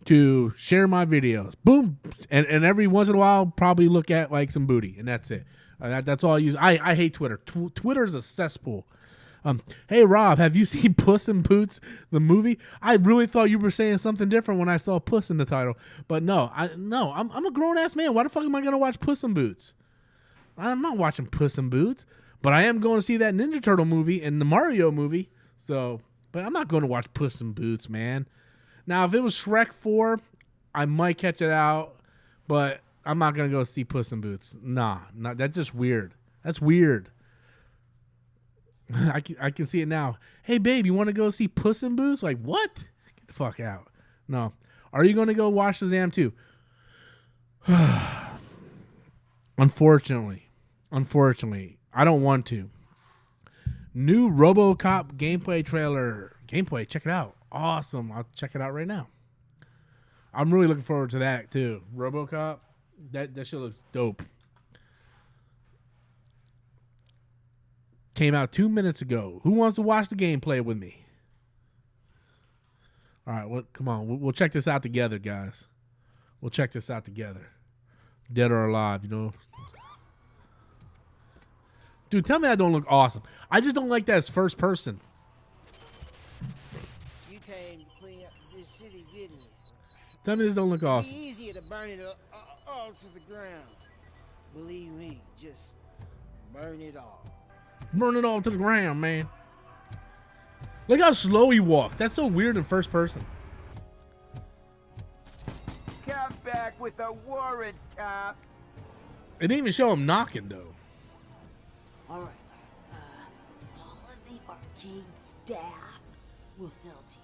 [SPEAKER 1] To share my videos. Boom. And every once in a while, probably look at like some booty. And that's it. That's all I use. I hate Twitter. Twitter is a cesspool. Hey, Rob, have you seen Puss in Boots, the movie? I really thought you were saying something different when I saw Puss in the title. But no, I'm a grown-ass man. Why the fuck am I going to watch Puss in Boots? I'm not watching Puss in Boots. But I am going to see that Ninja Turtle movie and the Mario movie. But I'm not going to watch Puss in Boots, man. Now, if it was Shrek 4, I might catch it out, but I'm not going to go see Puss in Boots. Nah, that's just weird. That's weird. I can see it now. Hey, babe, you want to go see Puss in Boots? Like, what? Get the fuck out. No. Are you going to go watch Shazam 2? Unfortunately, I don't want to. New RoboCop gameplay trailer. Check it out. Awesome. I'll check it out right now. I'm really looking forward to that too. RoboCop, that shit looks dope. Came out 2 minutes ago. Who wants to watch the gameplay with me? All right, well, come on. We'll check this out together, guys. We'll check this out together. Dead or alive, you know. Dude, tell me that don't look awesome. I just don't like that as first person. Tell me this don't look awesome.
[SPEAKER 2] It's easier to burn it all to the ground. Believe me, just burn it all.
[SPEAKER 1] Burn it all to the ground, man. Look how slow he walks. That's so weird in first person.
[SPEAKER 3] Come back with a warrant, cop.
[SPEAKER 1] It didn't even show him knocking, though.
[SPEAKER 4] All right. All of the arcade staff will sell to you.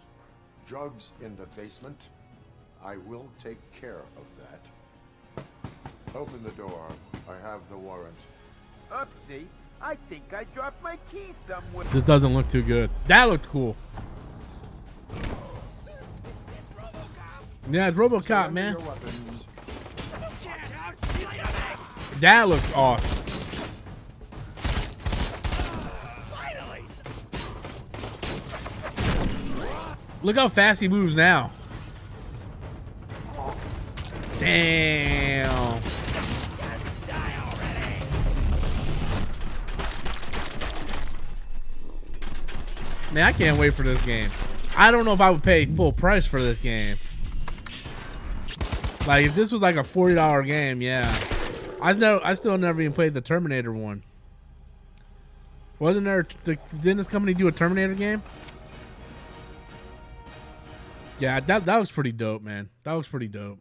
[SPEAKER 5] Drugs in the basement? I will take care of that. Open the door. I have the warrant.
[SPEAKER 3] Oopsie. I think I dropped my key somewhere.
[SPEAKER 1] This doesn't look too good. That looked cool. Yeah, it's RoboCop, man. That looks awesome. Look how fast he moves now. Damn. Man, I can't wait for this game. I don't know if I would pay full price for this game. Like, if this was like a $40 game, yeah. I still never even played the Terminator one. Wasn't there? Didn't this company do a Terminator game? Yeah, that was pretty dope, man. That was pretty dope.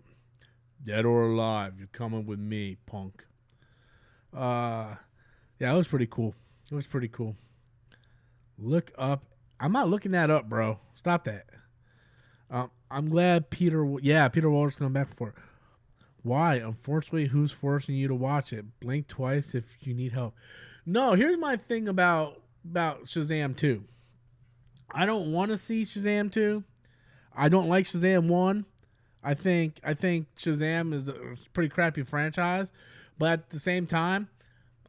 [SPEAKER 1] Dead or alive, you're coming with me, punk. Yeah, it was pretty cool. It was pretty cool. Look up. I'm not looking that up, bro. Stop that. I'm glad Peter Waller's coming back for it. Why? Unfortunately, who's forcing you to watch it? Blink twice if you need help. No, here's my thing about Shazam 2. I don't want to see Shazam 2. I don't like Shazam 1. I think Shazam is a pretty crappy franchise, but at the same time,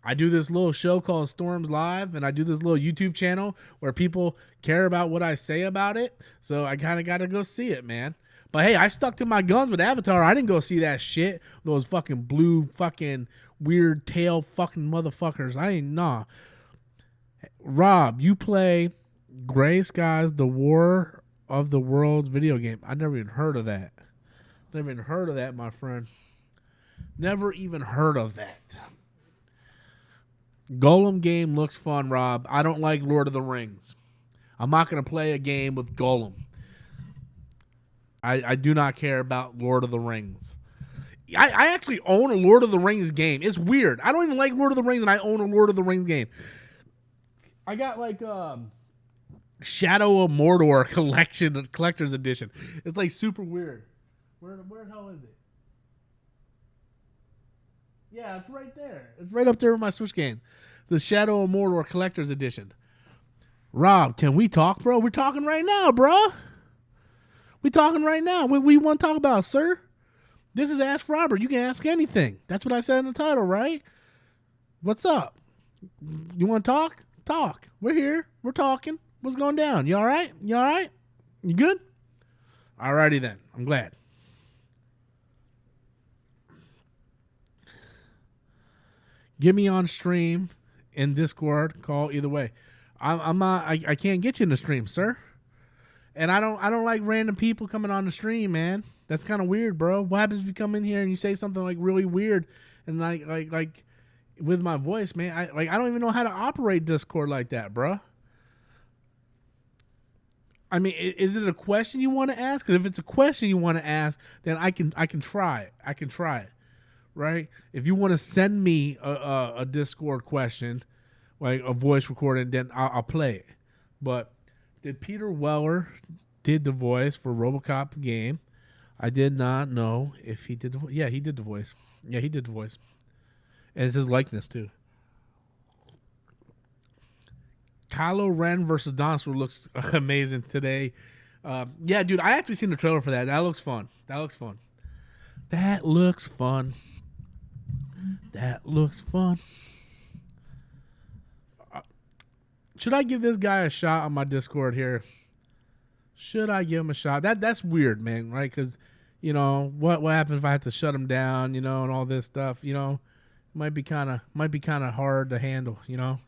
[SPEAKER 1] I do this little show called Storms Live, and I do this little YouTube channel where people care about what I say about it. So I kind of got to go see it, man. But hey, I stuck to my guns with Avatar. I didn't go see that shit. Those fucking blue fucking weird tail fucking motherfuckers. I ain't, nah. Rob, you play Gray Skies, the War of the Worlds video game. I never even heard of that. Never even heard of that, my friend. Never even heard of that. Golem game looks fun, Rob. I don't like Lord of the Rings. I'm not going to play a game with Golem. I do not care about Lord of the Rings. I actually own a Lord of the Rings game. It's weird. I don't even like Lord of the Rings, and I own a Lord of the Rings game. I got like Shadow of Mordor collector's edition. It's like super weird. Where the hell is it? Yeah, it's right there. It's right up there with my Switch game. The Shadow of Mordor collector's edition. Rob, can we talk, bro? We're talking right now, bro. We talking right now. What we want to talk about, sir? This is Ask Robert. You can ask anything. That's what I said in the title, right? What's up? You want to talk? Talk. We're here. We're talking. What's going down? You all right? You all right? You good? Alrighty then. I'm glad. Get me on stream in Discord. Call either way. I'm not. I can't get you in the stream, sir. And I don't like random people coming on the stream, man. That's kind of weird, bro. What happens if you come in here and you say something like really weird and like with my voice, man? I don't even know how to operate Discord like that, bro. I mean, is it a question you want to ask? Because if it's a question you want to ask, then I can try it. I can try it, right? If you want to send me a Discord question, like a voice recording, then I'll play it. But did Peter Weller did the voice for RoboCop the game? I did not know if he did. Yeah, he did the voice. Yeah, he did the voice, and it's his likeness too. Kylo Ren versus Dinosaur looks amazing today. Yeah, dude, I actually seen the trailer for that. That looks fun. That looks fun. That looks fun. That looks fun. Should I give this guy a shot on my Discord here? Should I give him a shot? That's weird, man, right? Because, you know, what happens if I have to shut him down, you know, and all this stuff, you know? It might be kind of hard to handle, you know?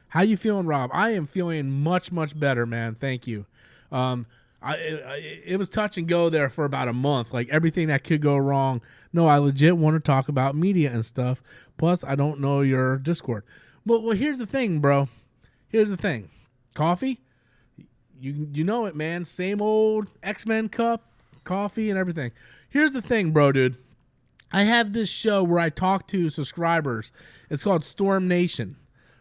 [SPEAKER 1] How you feeling, Rob? I am feeling much, much better, man. Thank you. It was touch and go there for about a month, like everything that could go wrong. No, I legit want to talk about media and stuff. Plus, I don't know your Discord. Well, here's the thing, bro. Here's the thing. Coffee, you know it, man. Same old X-Men cup, coffee and everything. Here's the thing, bro, dude. I have this show where I talk to subscribers. It's called Storm Nation,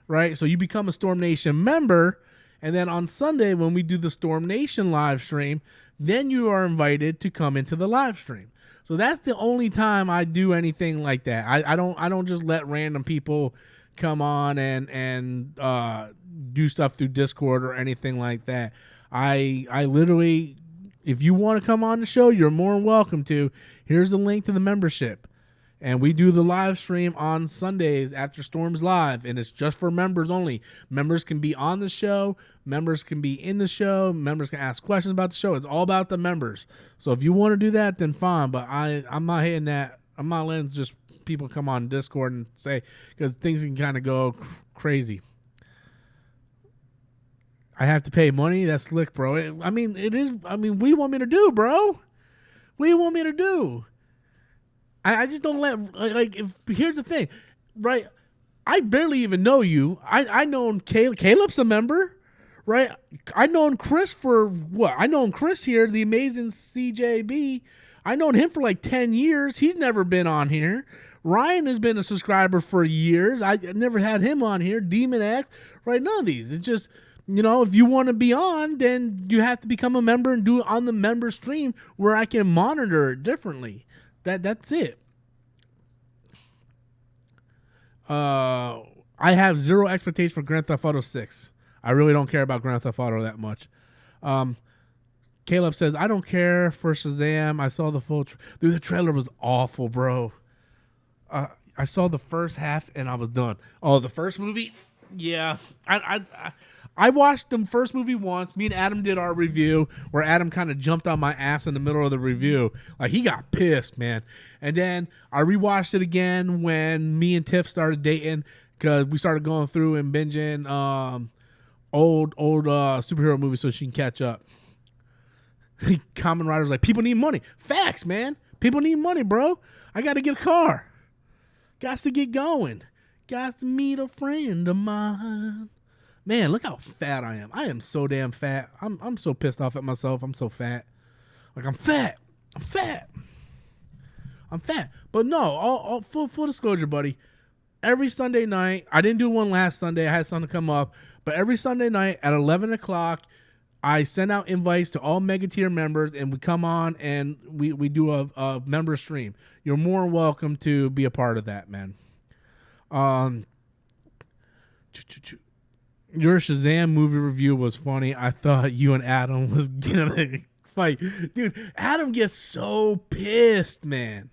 [SPEAKER 1] right? So you become a Storm Nation member, and then on Sunday when we do the Storm Nation live stream, then you are invited to come into the live stream. So that's the only time I do anything like that. I don't just let random people come on and do stuff through Discord or anything like that. I literally, if you want to come on the show, you're more than welcome to. Here's the link to the membership. And we do the live stream on Sundays after Storms Live, and it's just for members only. Members can be on the show. Members can be in the show. Members can ask questions about the show. It's all about the members. So if you want to do that, then fine. But I'm not hitting that. I'm not letting just people come on Discord and say, because things can kind of go crazy. I have to pay money. That's slick, bro. It is. What do you want me to do, bro? What do you want me to do? I just don't let, here's the thing, right? I barely even know you. I known Caleb's a member, right? I known Chris for what? I known Chris here, the amazing CJB. I known him for like 10 years. He's never been on here. Ryan has been a subscriber for years. I never had him on here. Demon X, right? None of these. It's just, you know, if you want to be on, then you have to become a member and do it on the member stream where I can monitor it differently. That's it. I have zero expectations for Grand Theft Auto 6. I really don't care about Grand Theft Auto that much. Caleb says, I don't care for Shazam. I saw the full dude, the trailer was awful, bro. I saw the first half and I was done. Oh, the first movie? Yeah. I watched the first movie once. Me and Adam did our review where Adam kind of jumped on my ass in the middle of the review. Like, he got pissed, man. And then I rewatched it again when me and Tiff started dating because we started going through and binging old superhero movies so she can catch up. Common Rider's like, people need money. Facts, man. People need money, bro. I got to get a car. Got to get going. Got to meet a friend of mine. Man, look how fat I am. I am so damn fat. I'm so pissed off at myself. I'm so fat. Like, I'm fat. But no, all full disclosure, buddy. Every Sunday night, I didn't do one last Sunday. I had something come up. But every Sunday night at 11 o'clock, I send out invites to all Mega Tier members, and we come on and we do a member stream. You're more than welcome to be a part of that, man. Your Shazam movie review was funny. I thought you and Adam was gonna fight. Dude, Adam gets so pissed, man.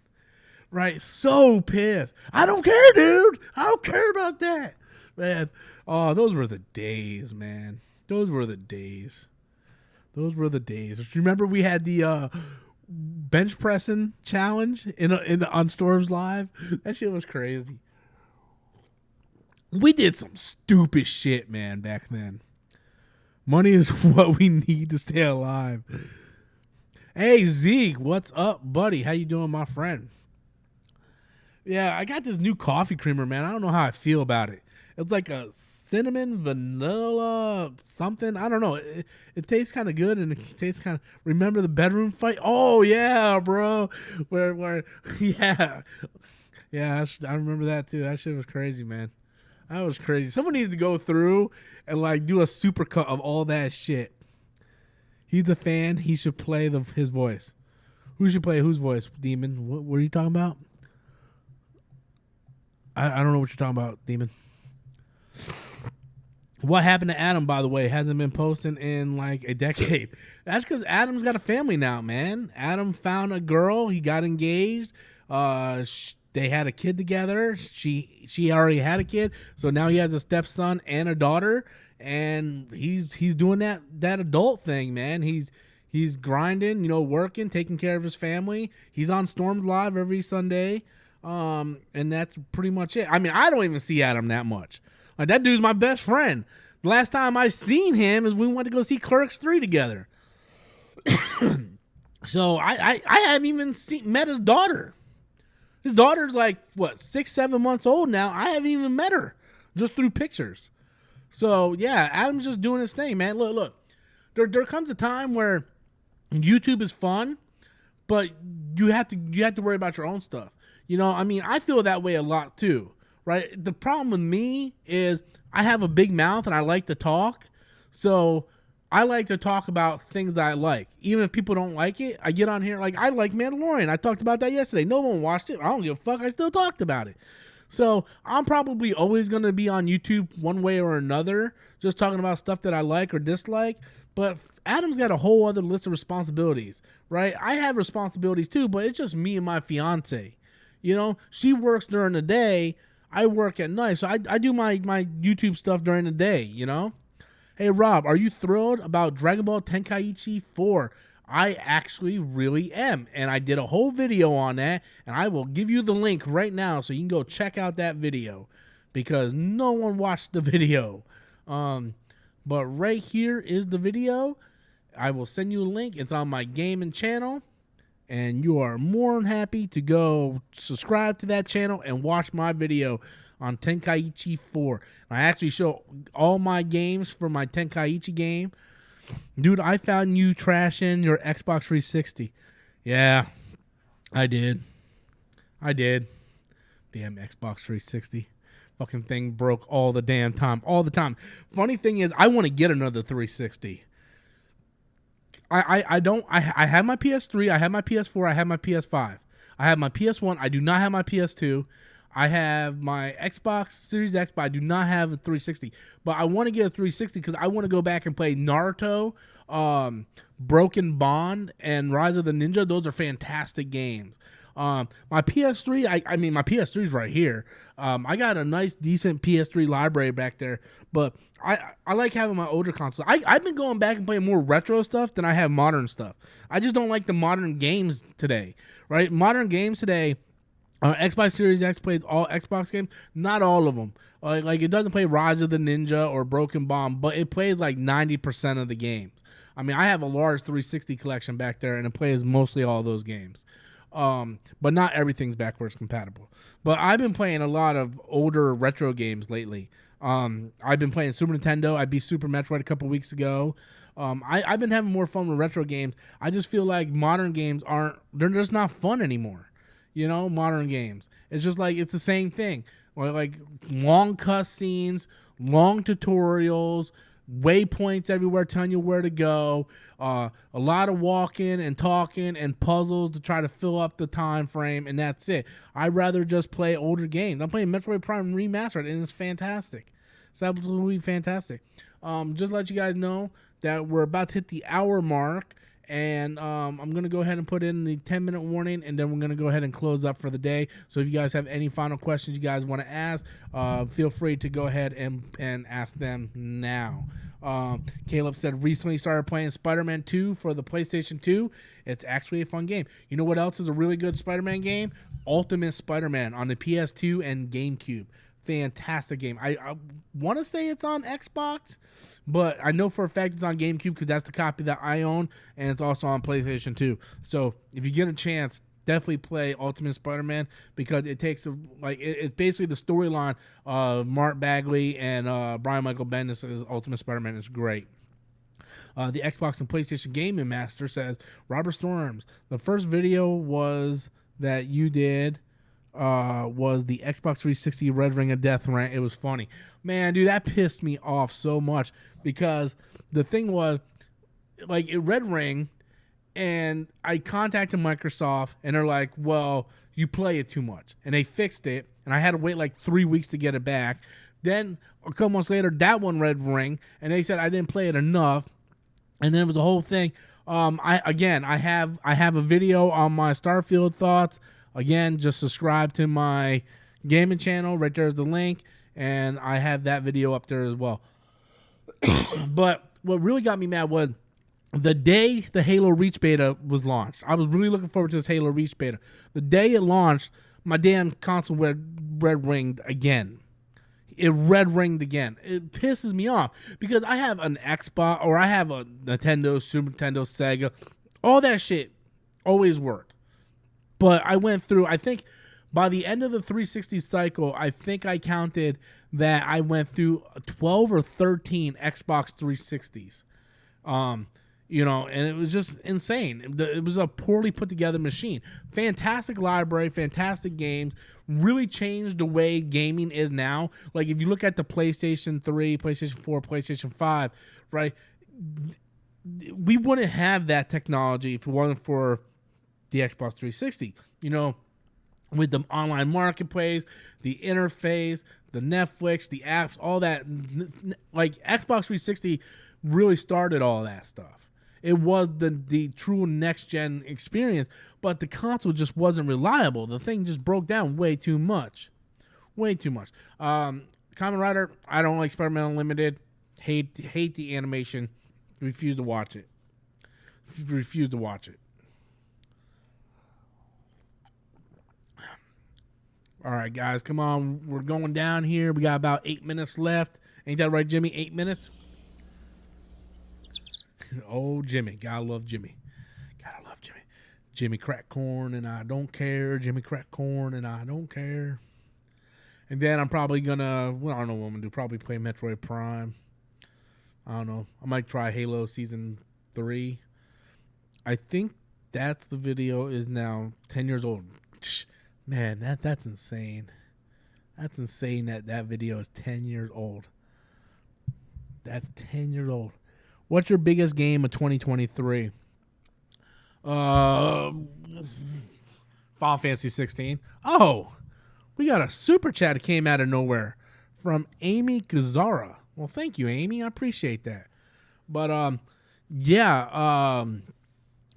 [SPEAKER 1] Right? So pissed. I don't care, dude. I don't care about that. Man. Oh, those were the days, man. Those were the days. Remember we had the bench pressing challenge on Storms Live? That shit was crazy. We did some stupid shit, man, back then. Money is what we need to stay alive. Hey, Zeke, what's up, buddy? How you doing, my friend? Yeah, I got this new coffee creamer, man. I don't know how I feel about it. It's like a cinnamon, vanilla, something. I don't know. It tastes kind of good, and it tastes kind of... Remember the bedroom fight? Oh, yeah, bro. Where yeah. Yeah, I remember that, too. That shit was crazy, man. That was crazy. Someone needs to go through and like do a supercut of all that shit. He's a fan. He should play his voice. Who should play whose voice? Demon. What are you talking about? I don't know what you're talking about, Demon. What happened to Adam, by the way? Hasn't been posting in like a decade. That's because Adam's got a family now, man. Adam found a girl. He got engaged. They had a kid together. She already had a kid, so now he has a stepson and a daughter, and he's doing that adult thing, man. He's grinding, working, taking care of his family. He's on Storms Live every Sunday, and that's pretty much it. I mean, I don't even see Adam that much. Like, that dude's my best friend. The last time I seen him is we went to go see Clerks 3 together. So I haven't even met his daughter. His daughter's like, 6-7 months old now. I haven't even met her, just through pictures. So, yeah, Adam's just doing his thing, man. Look. There comes a time where YouTube is fun, but you have to worry about your own stuff. I mean, I feel that way a lot too, right? The problem with me is I have a big mouth and I like to talk. So I like to talk about things that I like. Even if people don't like it, I get on here. Like, I like Mandalorian. I talked about that yesterday. No one watched it. I don't give a fuck. I still talked about it. So I'm probably always going to be on YouTube one way or another, just talking about stuff that I like or dislike. But Adam's got a whole other list of responsibilities, right? I have responsibilities too, but it's just me and my fiance. She works during the day. I work at night. So I do my YouTube stuff during the day, Hey, Rob, are you thrilled about Dragon Ball Tenkaichi 4? I actually really am. And I did a whole video on that, and I will give you the link right now so you can go check out that video because no one watched the video. But right here is the video. I will send you a link. It's on my gaming channel, and you are more than happy to go subscribe to that channel and watch my video on Tenkaichi 4. I actually show all my games for my Tenkaichi game. Dude, I found you trashing your Xbox 360. Yeah, I did. Damn Xbox 360. Fucking thing broke all the damn time. All the time. Funny thing is, I want to get another 360. I have my PS3, I have my PS4, I have my PS5. I have my PS1. I do not have my PS2. I have my Xbox Series X, but I do not have a 360. But I want to get a 360 because I want to go back and play Naruto, Broken Bond, and Rise of the Ninja. Those are fantastic games. My PS3, I mean, my PS3 is right here. I got a nice, decent PS3 library back there, but I like having my older consoles. I've been going back and playing more retro stuff than I have modern stuff. I just don't like the modern games today, right? Modern games today, Xbox Series X plays all Xbox games. Not all of them. Like it doesn't play Rise of the Ninja or Broken Bomb, but it plays like 90% of the games. I mean, I have a large 360 collection back there, and it plays mostly all those games. But not everything's backwards compatible. But I've been playing a lot of older retro games lately. I've been playing Super Nintendo. I beat Super Metroid a couple weeks ago. I've been having more fun with retro games. I just feel like modern games they're just not fun anymore. You know, modern games. It's just like it's the same thing. Like long cutscenes, long tutorials, waypoints everywhere telling you where to go. A lot of walking and talking and puzzles to try to fill up the time frame, and that's it. I'd rather just play older games. I'm playing Metroid Prime Remastered, and it's fantastic. It's absolutely fantastic. Just to let you guys know that we're about to hit the hour mark. And I'm going to go ahead and put in the 10-minute warning, and then we're going to go ahead and close up for the day. So if you guys have any final questions you guys want to ask, feel free to go ahead and ask them now. Caleb said, recently started playing Spider-Man 2 for the PlayStation 2. It's actually a fun game. You know what else is a really good Spider-Man game? Ultimate Spider-Man on the PS2 and GameCube. Fantastic game. I want to say it's on Xbox, but I know for a fact it's on GameCube because that's the copy that I own, and it's also on PlayStation 2. So if you get a chance, definitely play Ultimate Spider-Man because it takes it's basically the storyline of Mark Bagley and Brian Michael Bendis as Ultimate Spider-Man. Is great. The Xbox and PlayStation Gaming Master says, Robert Storms, the first video was that you did was the Xbox 360 Red Ring of Death rant. It was funny. Man, dude, that pissed me off so much because the thing was, like, it Red Ring, and I contacted Microsoft, and they're like, well, you play it too much. And they fixed it, and I had to wait like 3 weeks to get it back. Then, a couple months later, that one Red Ring, and they said I didn't play it enough, and then it was a whole thing. I have a video on my Starfield thoughts. Again, just subscribe to my gaming channel. Right there's the link, and I have that video up there as well. But what really got me mad was the day the Halo Reach beta was launched. I was really looking forward to this Halo Reach beta. The day it launched, my damn console red ringed again. It red ringed again. It pisses me off because I have an Xbox or I have a Nintendo, Super Nintendo, Sega. All that shit always worked. But I went through, I think by the end of the 360 cycle, I think I counted that I went through 12 or 13 Xbox 360s. You know, and it was just insane. It was a poorly put together machine. Fantastic library, fantastic games, really changed the way gaming is now. Like if you look at the PlayStation 3, PlayStation 4, PlayStation 5, right? We wouldn't have that technology if it wasn't for the Xbox 360, you know, with the online marketplace, the interface, the Netflix, the apps, all that. Like Xbox 360 really started all that stuff. It was the true next gen experience, but the console just wasn't reliable. The thing just broke down way too much. Kamen Rider, I don't like Spider-Man Unlimited. Hate the animation. Refuse to watch it. All right, guys, come on. We're going down here. We got about 8 minutes left. Ain't that right, Jimmy? 8 minutes? Oh, Jimmy. Gotta love Jimmy. Jimmy crack corn and I don't care. And then I'm probably gonna, well, I don't know what I'm gonna do. Probably play Metroid Prime. I don't know. I might try Halo Season 3. I think that's the video is now 10 years old. Man, that's insane. That's insane that video is 10 years old. That's 10 years old. What's your biggest game of 2023? Final Fantasy 16. Oh, we got a super chat that came out of nowhere from Amy Gazara. Well, thank you, Amy. I appreciate that. But Final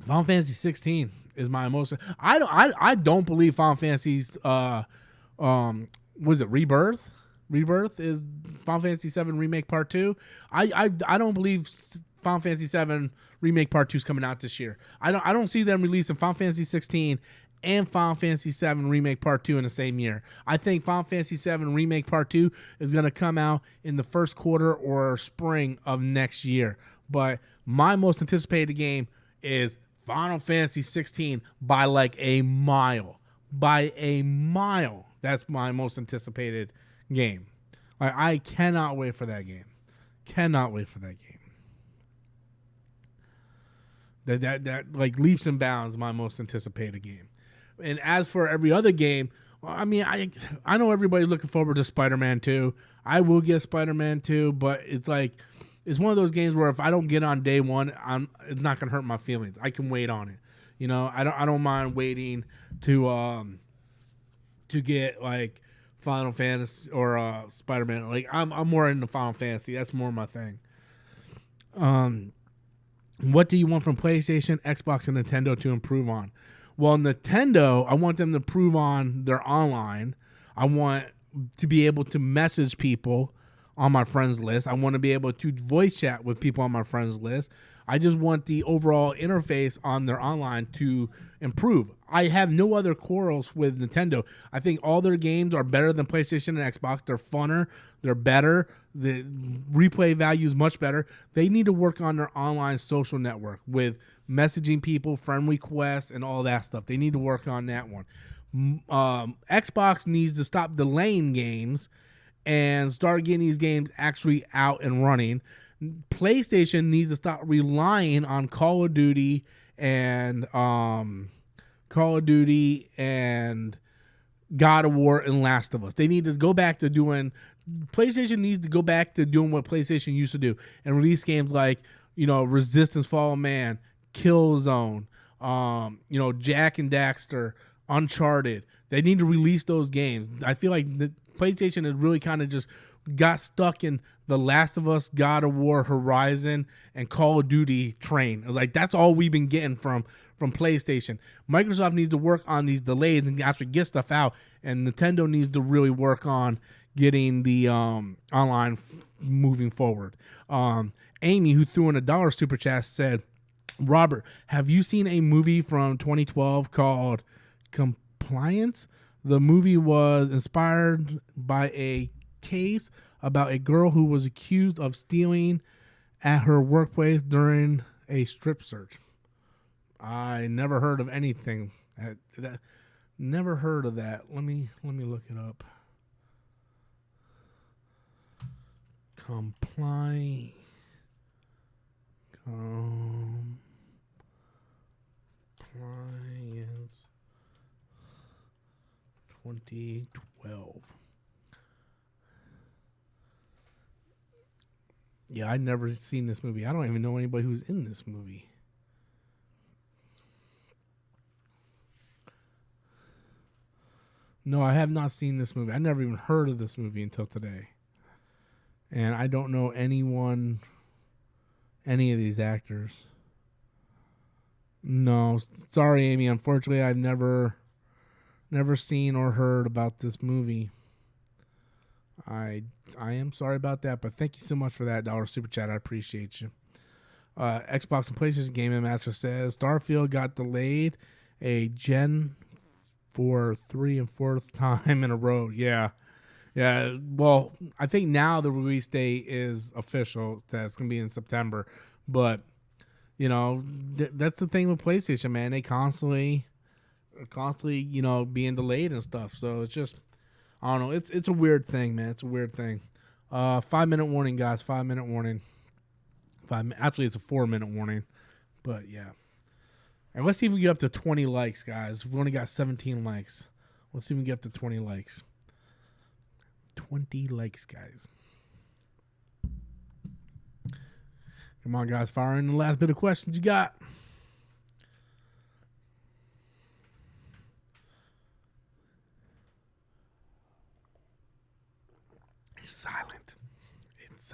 [SPEAKER 1] Fantasy 16 is my most. I don't believe Final Fantasy's was it Rebirth? Rebirth is Final Fantasy 7 Remake Part 2. I don't believe Final Fantasy 7 Remake Part 2 is coming out this year. I don't see them releasing Final Fantasy 16 and Final Fantasy 7 Remake Part 2 in the same year. I think Final Fantasy 7 Remake Part 2 is going to come out in the first quarter or spring of next year. But my most anticipated game is Final Fantasy 16 by like a mile. By a mile. That's my most anticipated game. I cannot wait for that game. Cannot wait for that game. That like leaps and bounds my most anticipated game. And as for every other game, I mean, I know everybody's looking forward to Spider-Man 2. I will get Spider-Man 2, but it's like it's one of those games where if I don't get on day one, it's not gonna hurt my feelings. I can wait on it. You know, I don't mind waiting to get like Final Fantasy or Spider-Man. Like I'm more into Final Fantasy. That's more my thing. What do you want from PlayStation, Xbox, and Nintendo to improve on? Well, Nintendo, I want them to improve on their online. I want to be able to message people on my friends list. I want to be able to voice chat with people on my friends list. I just want the overall interface on their online to improve. I have no other quarrels with Nintendo. I think all their games are better than PlayStation and Xbox. They're funner. They're better. The replay value is much better. They need to work on their online social network with messaging people, friend requests, and all that stuff. They need to work on that one. Xbox needs to stop delaying games and start getting these games actually out and running. PlayStation needs to stop relying on Call of Duty and God of War and Last of Us. They need to go back to doing. PlayStation needs to go back to doing what PlayStation used to do and release games like, you know, Resistance, Fall of Man, Killzone, you know, Jack and Daxter, Uncharted. They need to release those games. I feel like the PlayStation has really kind of just got stuck in the Last of Us, God of War, Horizon, and Call of Duty train. Like that's all we've been getting from PlayStation. Microsoft needs to work on these delays and actually get stuff out, and Nintendo needs to really work on getting the online moving forward. Amy, who threw in $1 super chat, said, Robert, have you seen a movie from 2012 called Compliance? The movie was inspired by a case about a girl who was accused of stealing at her workplace during a strip search. I never heard of anything. Never heard of that. Let me look it up. Compliance 2012. Yeah, I'd never seen this movie. I don't even know anybody who's in this movie. No, I have not seen this movie. I never even heard of this movie until today. And I don't know any of these actors. No, sorry, Amy. Unfortunately, I've never seen or heard about this movie. I am sorry about that, but thank you so much for that $1 super chat. I appreciate you. Xbox and PlayStation Game Master says Starfield got delayed a Gen for 3 and 4th time in a row. Yeah. Well, I think now the release date is official. That's gonna be in September, but you know that's the thing with PlayStation, man. They constantly, you know, being delayed and stuff. So it's just, I don't know. It's a weird thing, man. It's a weird thing. 5-minute warning, guys. 5-minute warning. Actually, it's a 4-minute warning, but yeah. And let's see if we get up to 20 likes, guys. We only got 17 likes. Let's see if we get up to 20 likes. 20 likes, guys. Come on, guys. Fire in the last bit of questions you got.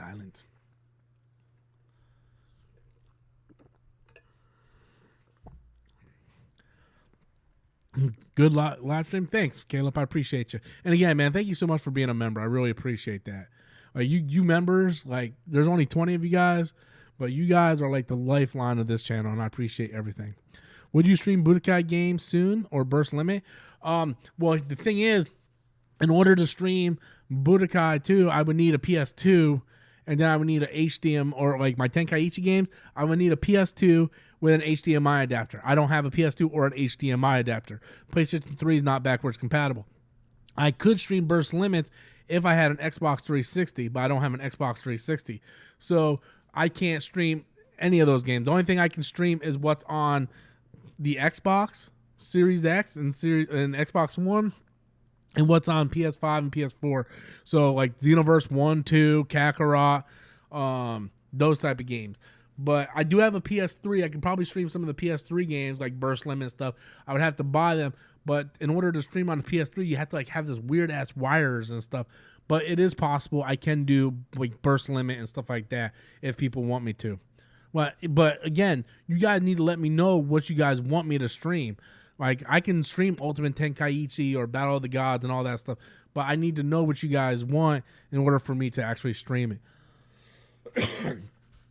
[SPEAKER 1] Silence. Good live stream. Thanks, Caleb. I appreciate you. And again, man, thank you so much for being a member. I really appreciate that. You members, like, there's only 20 of you guys, but you guys are like the lifeline of this channel, and I appreciate everything. Would you stream Budokai games soon or Burst Limit? Well, the thing is, in order to stream Budokai 2, I would need a PS2, and then I would need an HDMI, or like my Tenkaichi games, I would need a PS2 with an HDMI adapter. I don't have a PS2 or an HDMI adapter. PlayStation 3 is not backwards compatible. I could stream Burst Limits if I had an Xbox 360, but I don't have an Xbox 360. So I can't stream any of those games. The only thing I can stream is what's on the Xbox Series X and Xbox One, and what's on PS5 and PS4. So like Xenoverse 1, 2, Kakarot, those type of games. But I do have a PS3. I can probably stream some of the PS3 games like Burst Limit and stuff. I would have to buy them. But in order to stream on the PS3, you have to like have this weird ass wires and stuff. But it is possible. I can do like Burst Limit and stuff like that if people want me to. But again, you guys need to let me know what you guys want me to stream. Like, I can stream Ultimate Tenkaichi or Battle of the Gods and all that stuff, but I need to know what you guys want in order for me to actually stream it.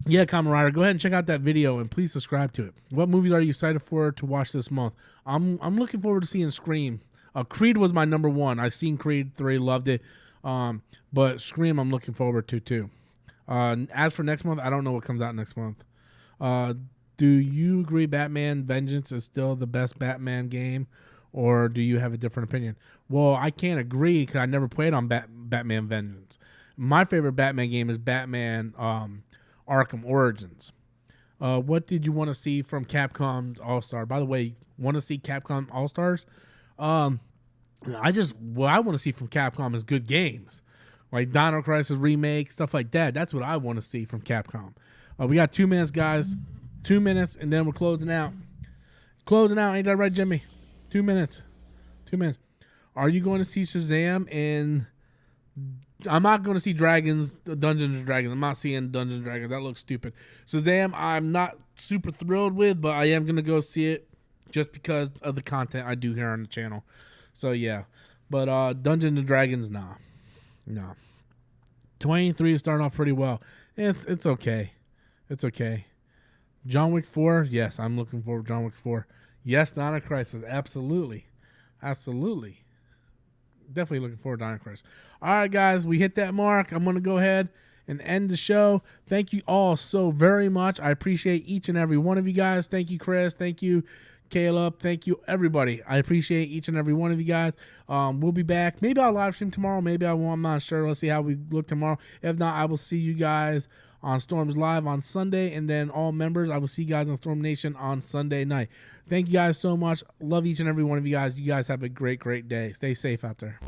[SPEAKER 1] Yeah, Kamen go ahead and check out that video and please subscribe to it. What movies are you excited for to watch this month? I'm looking forward to seeing Scream. Creed was my number one. I've seen Creed 3, loved it. But Scream I'm looking forward to too. As for next month, I don't know what comes out next month. Do you agree Batman Vengeance is still the best Batman game, or do you have a different opinion? Well, I can't agree because I never played on Batman Vengeance. My favorite Batman game is Batman Arkham Origins. What did you want to see from Capcom All-Star? By the way, want to see Capcom All-Stars? What I want to see from Capcom is good games. Like Dino Crisis Remake, stuff like that. That's what I want to see from Capcom. We got 2 minutes, guys. 2 minutes, and then we're closing out. Closing out, ain't that right, Jimmy? 2 minutes. 2 minutes. Are you going to see Shazam in... I'm not going to see Dungeons & Dragons. I'm not seeing Dungeons & Dragons. That looks stupid. Shazam, I'm not super thrilled with, but I am going to go see it just because of the content I do here on the channel. So, yeah. But Dungeons & Dragons, nah. No. 23 is starting off pretty well. It's okay. It's okay. John Wick 4, yes, I'm looking forward to John Wick 4. Yes, Dino Crisis, absolutely. Absolutely. Definitely looking forward to Dino Crisis. All right, guys, we hit that mark. I'm going to go ahead and end the show. Thank you all so very much. I appreciate each and every one of you guys. Thank you, Chris. Thank you, Caleb. Thank you, everybody. I appreciate each and every one of you guys. We'll be back. Maybe I'll live stream tomorrow. Maybe I won't. I'm not sure. Let's see how we look tomorrow. If not, I will see you guys on Storms Live on Sunday, and then all members, I will see you guys on Storm Nation on Sunday night. Thank you guys so much. Love each and every one of you guys. You guys have a great, great day. Stay safe out there.